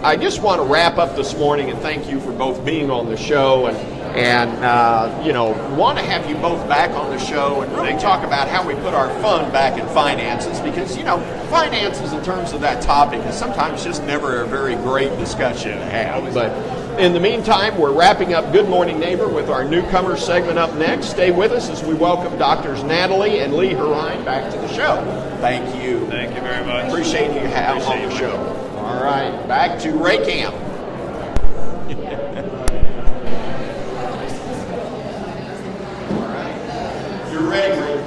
I just want to wrap up this morning and thank you for both being on the show and want to have you both back on the show and really talk about how we put our fun back in finances, because, finances in terms of that topic is sometimes just never a very great discussion to have. But in the meantime, we're wrapping up Good Morning Neighbor with our newcomer segment up next. Stay with us as we welcome Doctors Natalie and Lee Herine back to the show. Thank you. Thank you very much. Appreciate you having on the show. All right, back to Ray Camp. You're ready, Rick.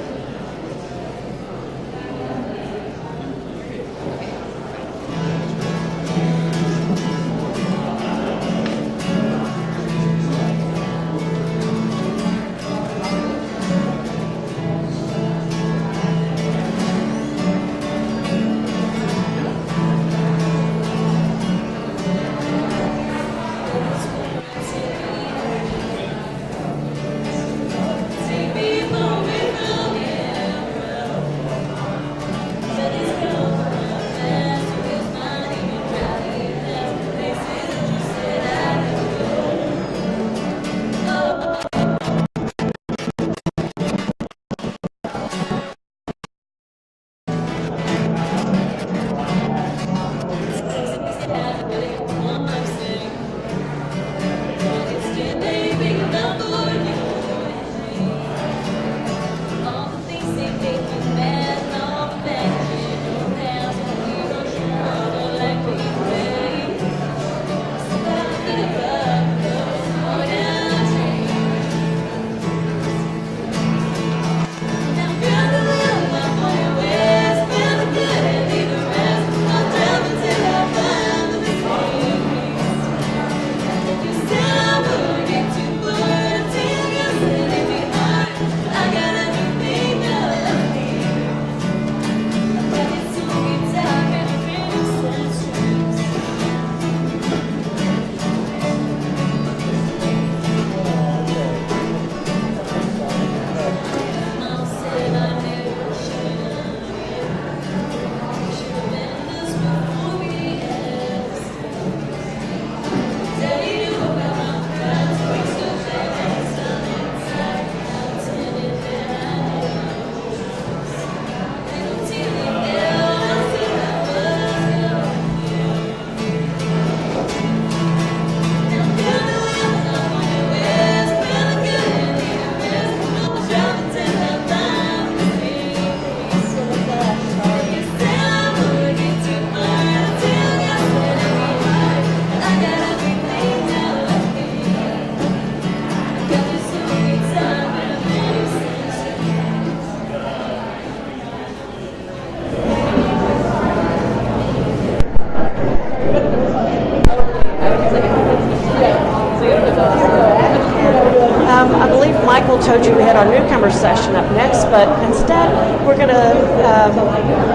I believe Michael told you we had our newcomer session up next, but instead we're going to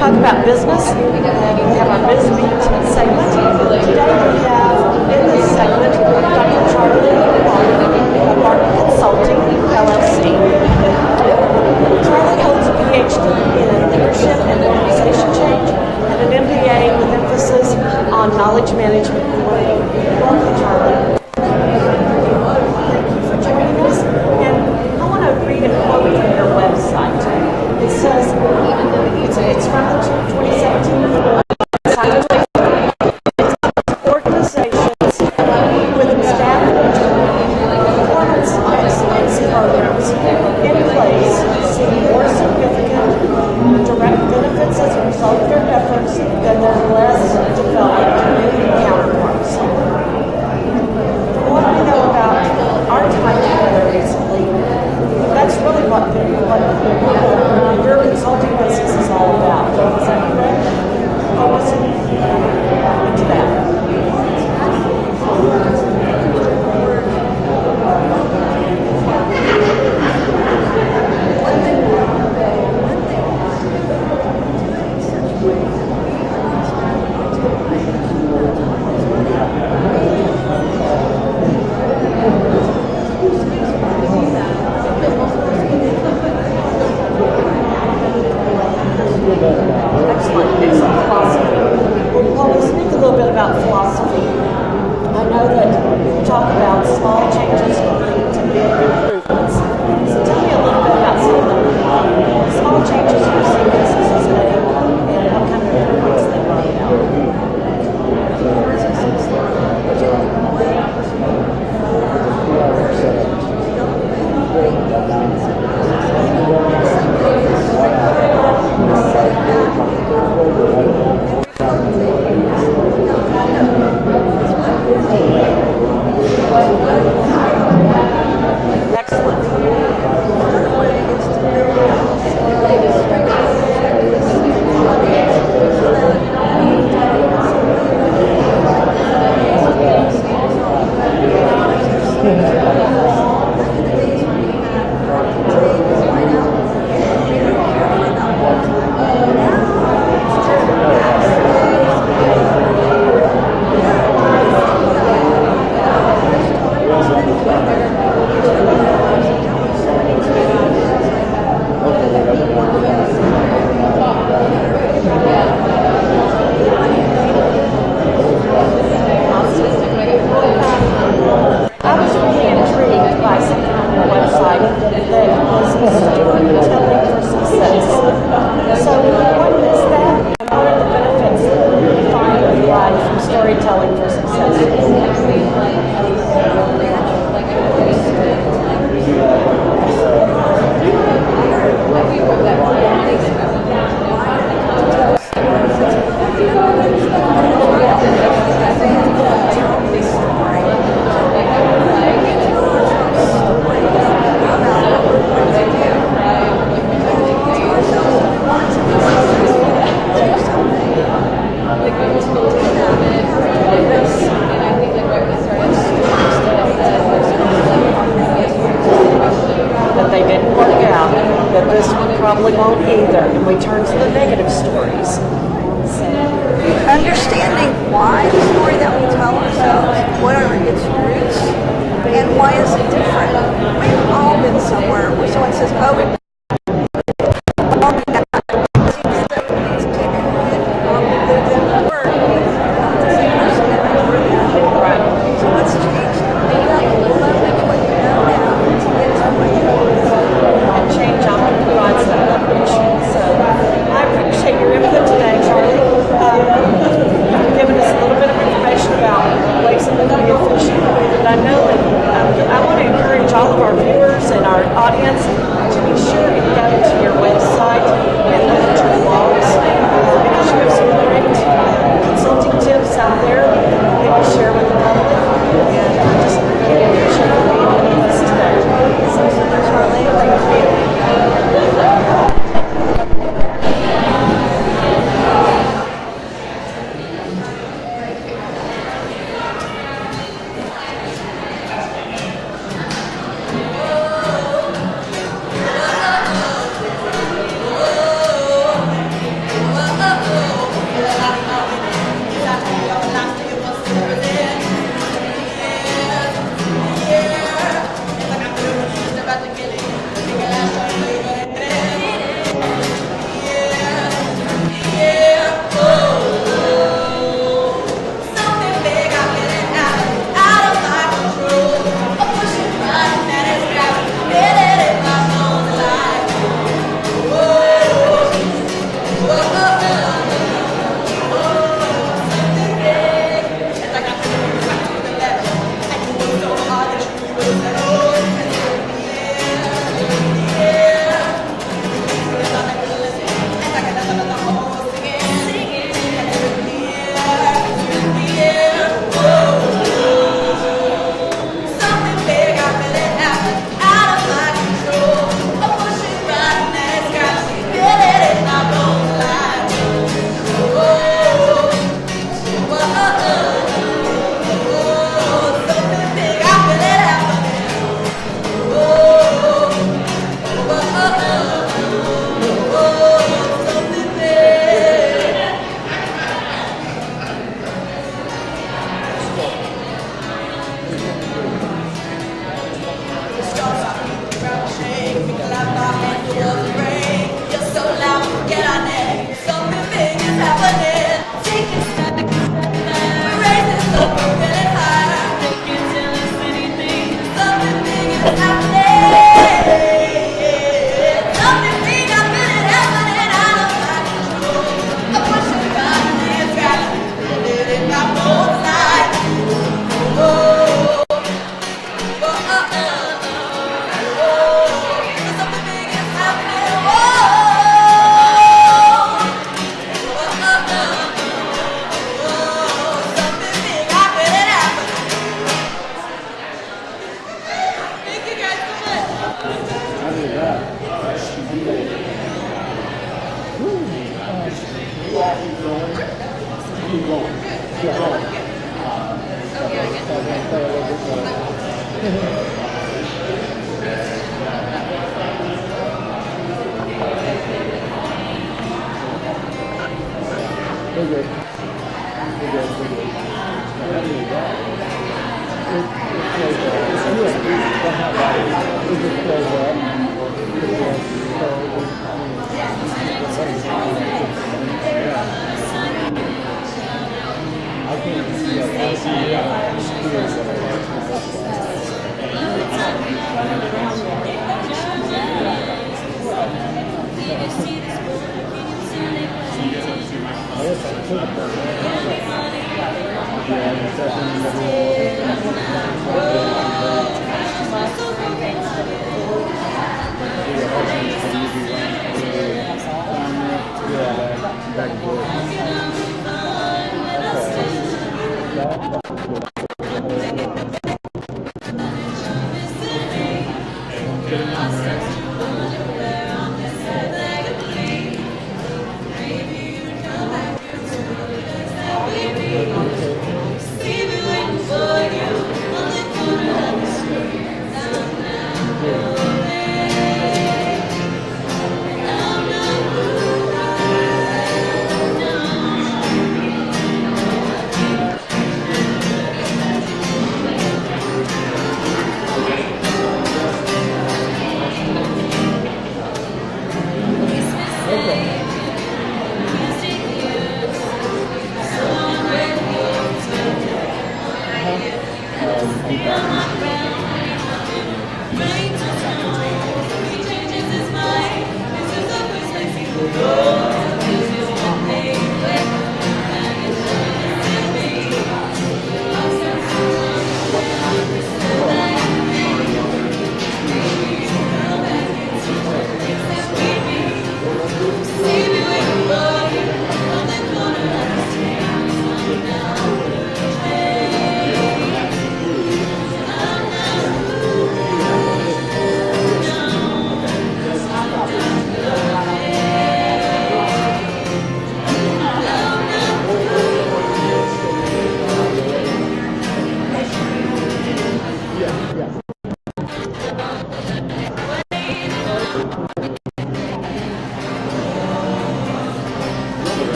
talk about business. We have our Biz Meet segment. Today we have in this segment Dr. Charlie of Barton Consulting, LLC. Charlie holds a PhD in leadership and organization change and an MBA with emphasis on knowledge management and learning. Welcome, Charlie. Read a quote from your website. It says, it's from the 2017 organizations with established performance excellence programs in place see more significant direct benefits as a result of their efforts than their less developed counterparts. about philosophy. I know that you talk about small changes can lead to big improvements. So tell me a little bit about some of the small changes you've seen businesses make and what kind of improvements they brought about. Probably won't either. And we turn to the negative stories. Understanding why the story that we tell ourselves, what are its roots, and why is it different? We've all been somewhere where someone says, oh, Giving us a little bit of information about lakes and the fishing.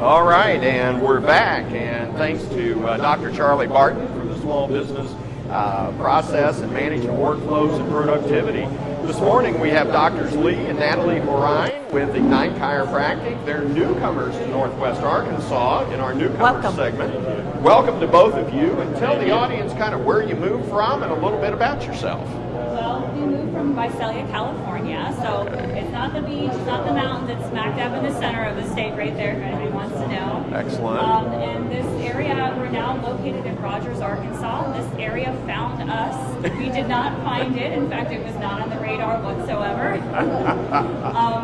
All right, and we're back, and thanks to Dr. Charlie Barton from the Small Business Process and Management Workflows and Productivity. This morning we have Drs. Lee and Natalie Horine with Ignite Chiropractic. They're newcomers to Northwest Arkansas in our newcomers segment. Welcome to both of you, and tell the audience kind of where you moved from and a little bit about yourself. Well, we moved from Visalia, California, so it's not the beach, it's not the mountains, it's smack dab in the center of the state right there, if anybody wants to know. Excellent. In this area, we're now located in Rogers, Arkansas. This area found us. We did not find it. In fact, it was not on the radar whatsoever.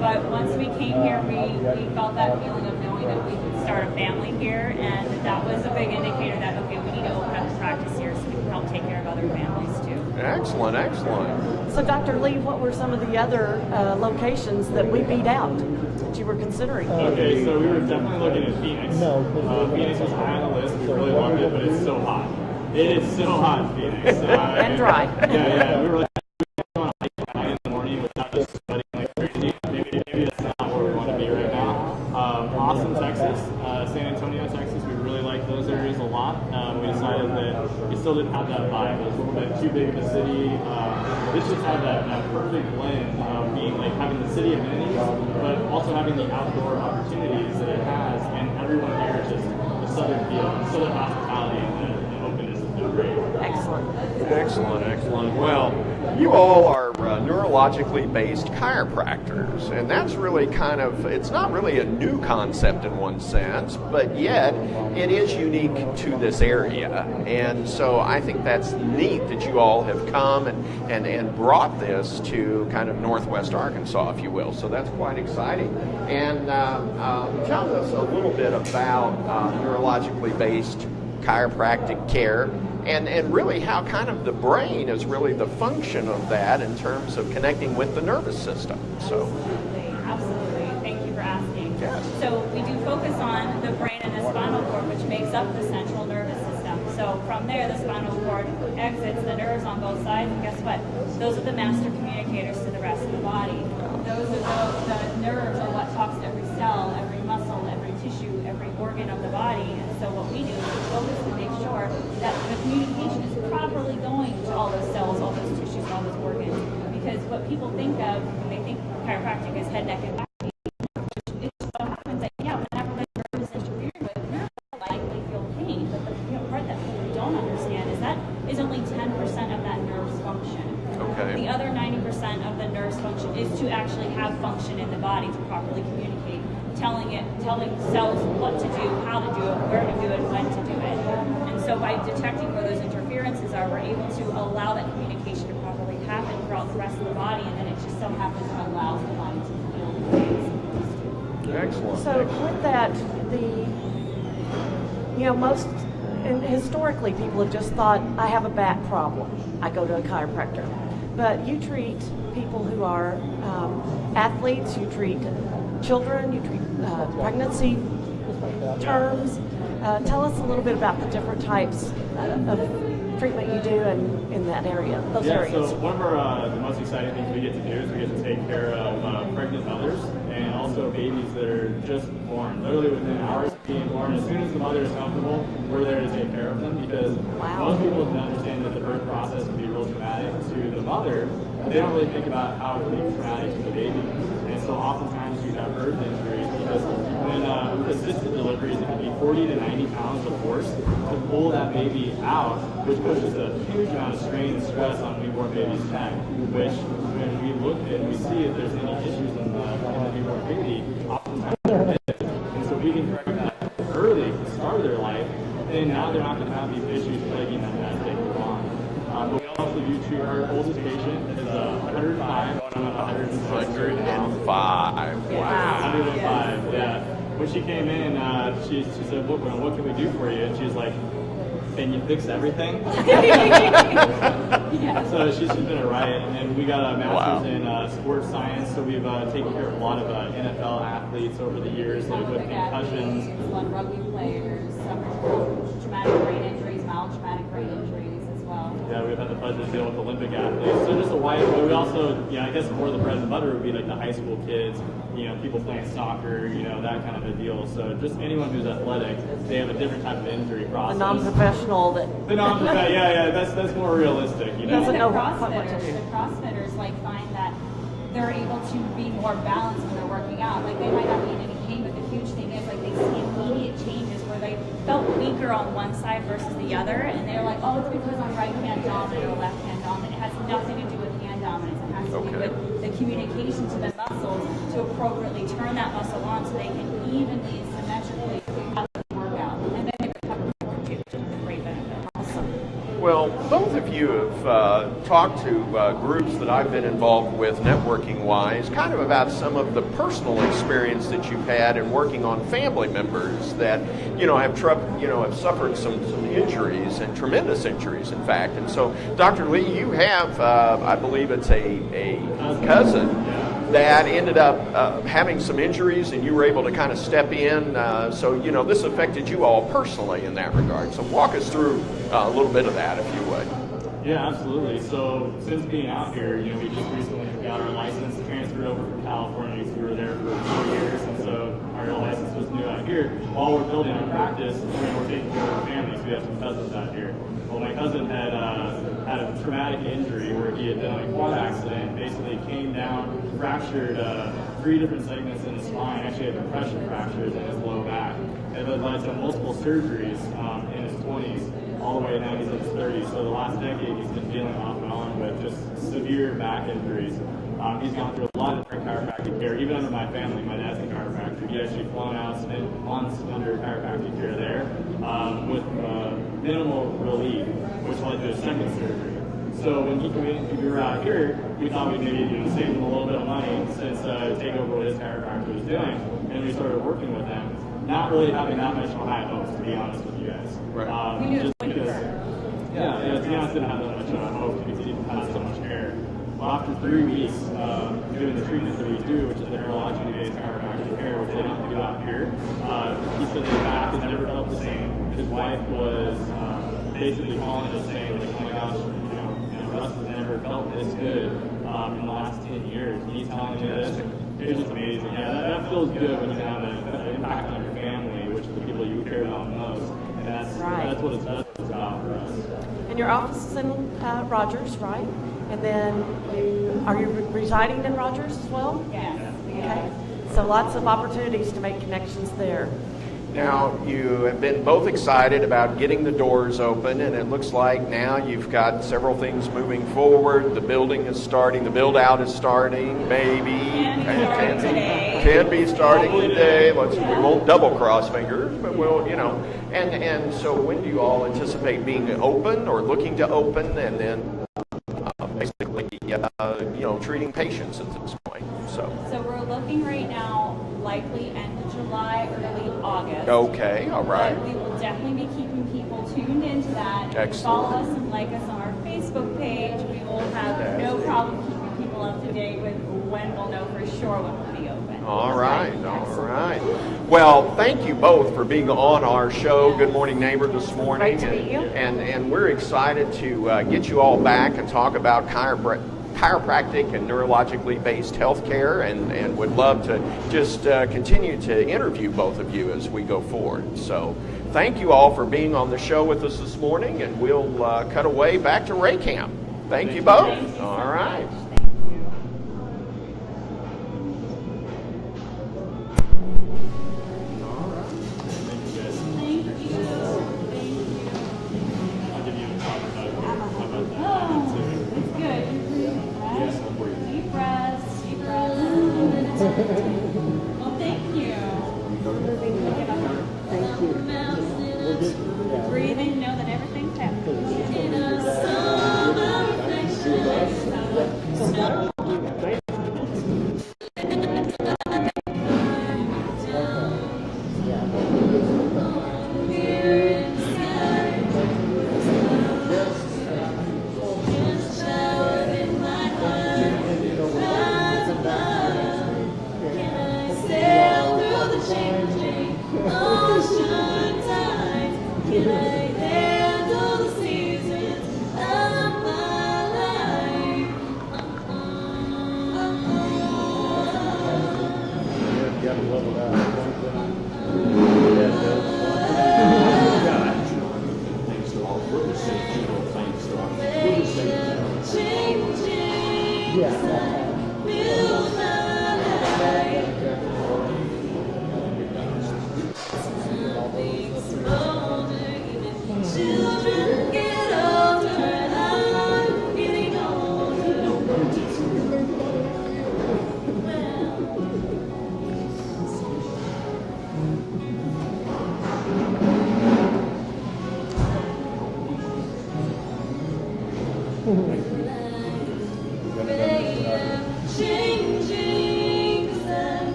But once we came here, we felt that feeling of knowing that we could start a family here, and that was a big indicator that, okay, we need to open up a practice here so we can help take care of other families too. Excellent, excellent. So, Dr. Lee, what were some of the other locations that we beat out that you were considering? Okay, so we were definitely looking at Phoenix. Phoenix was high on the list. We really loved it, but it's so hot. It is so hot in Phoenix. And dry. Yeah. We were like going in the morning without just sweating like crazy. Maybe that's not where we want to be right now. Austin, Texas, San Antonio, Texas. We really like those areas a lot. We decided that we still didn't have that vibe. It was a little bit too big of a city. This just had that perfect blend of being like having the city amenities, but also having the outdoor opportunities that it has, and everyone here is just the southern feel, the southern hospitality, and the openness has been great. Excellent. Well, you all are neurologically based chiropractors, and that's really kind of, it's not really a new concept in one sense, but yet it is unique to this area. And so I think that's neat that you all have come and brought this to kind of Northwest Arkansas, if you will. So that's quite exciting. And tell us a little bit about neurologically based chiropractic care, and really how kind of the brain is really the function of that in terms of connecting with the nervous system. So. Absolutely. Thank you for asking. Yes. So we do focus on the brain and the spinal cord, which makes up the central nervous system. So from there, the spinal cord exits the nerves on both sides, and guess what? Those are the master communicators to the rest of the body. Those are the nerves are what talks to every cell, every muscle, every tissue, every organ of the body. And so what we do is we focus to make sure that the communication is properly going to all those cells, all those tissues, all those organs. Because what people think of when they think chiropractic is head, neck, and back, it so happens that, yeah, whenever the nerve is interfered with, nerves likely feel pain. But the part that people don't understand is that is only 10% of that nerve's function. Okay. The other 90% of the nerve's function is to actually have function in the body to properly communicate, telling cells what to do, how to do it, where to do it, when to do it. And so by detecting where those interferences are, we're able to allow that communication to properly happen throughout the rest of the body, and then it just so happens to allow the body to feel the way it's supposed to. Excellent. So with that, and historically people have just thought, I have a back problem, I go to a chiropractor. But you treat people who are athletes, you treat children, you treat pregnancy terms. Tell us a little bit about the different types of treatment you do in that area, those areas. So one of our the most exciting things we get to do is we get to take care of pregnant mothers and also babies that are just born, literally within hours of being born. As soon as the mother is comfortable, we're there to take care of them, because most people don't understand that the birth process can be real traumatic to the mother. They don't really think about how it can be traumatic to the baby. And so oftentimes you have birth injuries because when assisted deliveries, it can be 40 to 90 pounds of force to pull that baby out, which pushes a huge amount of strain and stress on newborn baby's neck, which when we look at and we see if there's any issues in the newborn baby, oftentimes there is. And so we can correct that early at the start of their life, and now they're not going to have these issues plaguing them as they go on. But we also do treat our oldest patient is 105, going on 106 right now. 105. Wow. 105, yeah. When she came in, she said, look, what can we do for you? And she's like, can you fix everything? So she's been a riot. And we got a master's in sports science, so we've taken care of a lot of NFL athletes over the years, like with concussions. Rugby players, some traumatic brain injuries, mild traumatic brain injuries as well. Yeah, we've had the pleasure to deal with Olympic athletes. So just a wide, but we also, I guess more the bread and butter would be like the high school kids, people playing soccer, that kind of a deal. So just anyone who's athletic, they have a different type of injury process. The non-professional The non-professional, that's more realistic. Doesn't know what to do. The CrossFitters find that they're able to be more balanced when they're working out. Like they might not be in any pain, but the huge thing is they see immediate changes where they felt weaker on one side versus the other, and they're like, oh, it's because I'm right hand dominant or left hand dominant. It has nothing to do with hand dominance. It has to do with the communication to the muscles to appropriately turn that muscle on so they can evenly, symmetrically work out. And then they recover more too, which is a great benefit. Awesome. Well, both of you have talked to groups that I've been involved with networking-wise, kind of about some of the personal experience that you've had in working on family members that, have suffered some injuries, and tremendous injuries, in fact. And so, Dr. Lee, you have, I believe it's a cousin that ended up having some injuries, and you were able to kind of step in. So, this affected you all personally in that regard. So walk us through a little bit of that, if you would. Yeah, absolutely. So since being out here, we just recently got our license transferred over from California, because we were there for 4 years, and so our license was new out here. While we're building our practice, we're taking care of our family, so we have some cousins out here. Well, my cousin had had a traumatic injury where he had done a quad accident, basically came down, fractured 3 different segments in his spine, actually had compression fractures in his low back. It led to multiple surgeries in his 20s, all the way now he's in his 30s. So the last decade he's been dealing off and on with just severe back injuries. He's gone through a lot of different chiropractic care, even under my family. My dad's a chiropractor. He actually flown out, spent months under chiropractic care there with minimal relief, which led to a second surgery. So when we were out here, we thought we'd maybe save him a little bit of money since take over what his chiropractor was doing, and we started working with him. not really having that much high hopes, to be honest with you guys. Right. We knew it was Just winter. because, to be honest, didn't have that much hope because he has so much hair. Well, after 3 weeks doing the treatment that we do, which is the neurologically based chiropractic care, which they don't do out here, he said his back has never felt the same. His wife was basically calling us saying, like, oh my gosh, Russ has never felt this good in the last 10 years. And he's telling me this. It's just amazing. Yeah, that feels good when you have an impact on your family, which is the people you care about most. And that's what it's about for us. And your office is in Rogers, right? And then are you residing in Rogers as well? Yes. Okay. So lots of opportunities to make connections there. Now, you have been both excited about getting the doors open, and it looks like now you've got several things moving forward. The building is starting, the build-out is starting, maybe. Can be starting today. We won't double-cross fingers, but we'll, And so when do you all anticipate being open or looking to open, and then basically, treating patients at this point? So we're looking right now, likely end of July, early August. Okay, all right. But we will definitely be keeping people tuned into that. Excellent. Follow us and like us on our Facebook page. We will have no problem keeping people up to date with when we'll know for sure when we'll be open. All right. Well, thank you both for being on our show, Good Morning Neighbor, this morning. Great to meet you. And we're excited to get you all back and talk about chiropractic and neurologically based healthcare, and would love to just continue to interview both of you as we go forward. So thank you all for being on the show with us this morning, and we'll cut away back to Raycam. Thank you both. All right. Well, thank you. Breathing, know that everything's happening.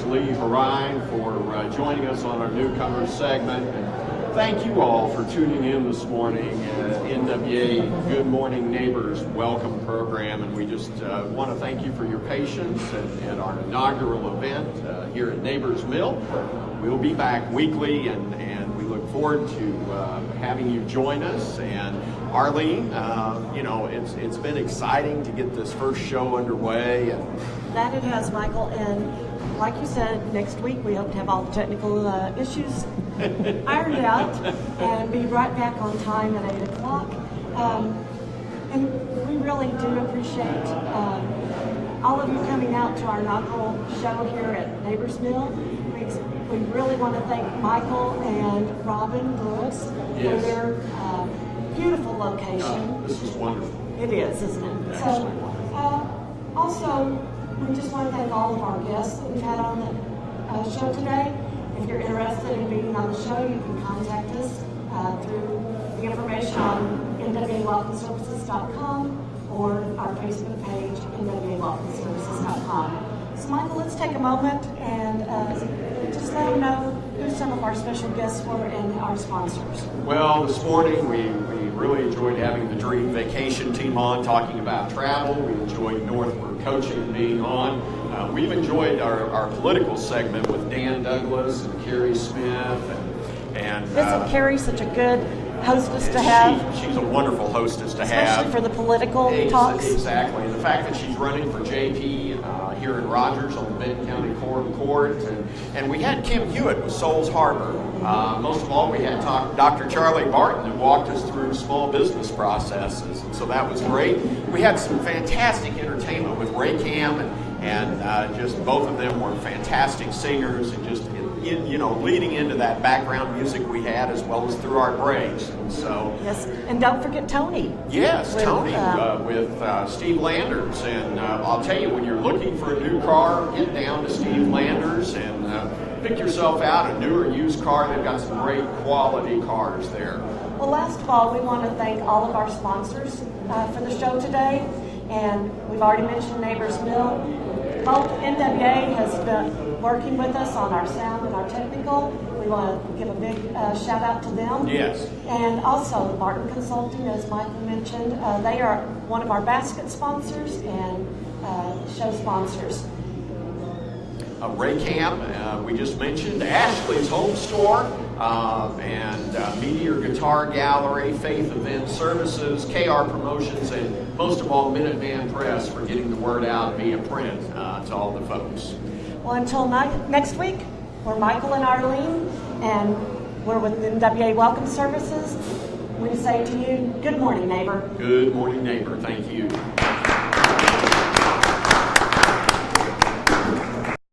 Lee Harine for joining us on our newcomers segment. And thank you all for tuning in this morning at NWA Good Morning Neighbors Welcome Program. And we just want to thank you for your patience at our inaugural event here at Neighbors Mill. We'll be back weekly, and we look forward to having you join us. And Arlene, you know, it's been exciting to get this first show underway. And that it has, Michael. And like you said, next week we hope to have all the technical issues ironed out and be right back on time at 8 o'clock. And we really do appreciate all of you coming out to our inaugural show here at Neighbors Mill. We really want to thank Michael and Robin Brooks for their beautiful location. This is wonderful. It is, isn't it? Absolutely. Also, we just want to thank all of our guests that we've had on the show today. If you're interested in being on the show, you can contact us through the information on nwawelcomeservices.com or our Facebook page, nwawelcomeservices.com. So, Michael, let's take a moment and just let them know who some of our special guests were and our sponsors. Well, this morning we really enjoyed having the Dream Vacation team on, talking about travel. We enjoyed Northward Coaching being on. We've enjoyed our political segment with Dan Douglas and Carrie Smith. Isn't Carrie such a good hostess to have? She's a wonderful hostess to have. Especially for the political talks. Exactly. And the fact that she's running for JP here in Rogers on the Benton County Court. And we had Kim Hewitt with Souls Harbor. Most of all, we had Dr. Charlie Barton, who walked us through small business processes. And so that was great. We had some fantastic entertainment with Ray Cam and just both of them were fantastic singers, and just leading into that background music we had, as well as through our breaks. And so yes, and don't forget Tony. Yes, Tony with Steve Landers. And I'll tell you, when you're looking for a new car, get down to Steve Landers and pick yourself out a new or used car. They've got some great quality cars there. Well, last of all, we want to thank all of our sponsors for the show today. And we've already mentioned Neighbors Mill. Both NWA has been working with us on our sound and our technical. We want to give a big shout out to them. Yes. And also Martin Consulting, as Michael mentioned. They are one of our basket sponsors and show sponsors. Ray Cam, we just mentioned, Ashley's Home Store, and Meteor Guitar Gallery, Faith Event Services, KR Promotions, and most of all, Minuteman Press for getting the word out via print to all the folks. Well, until next week, we're Michael and Arlene, and we're with NWA Welcome Services. We say to you, good morning, neighbor. Good morning, neighbor. Thank you.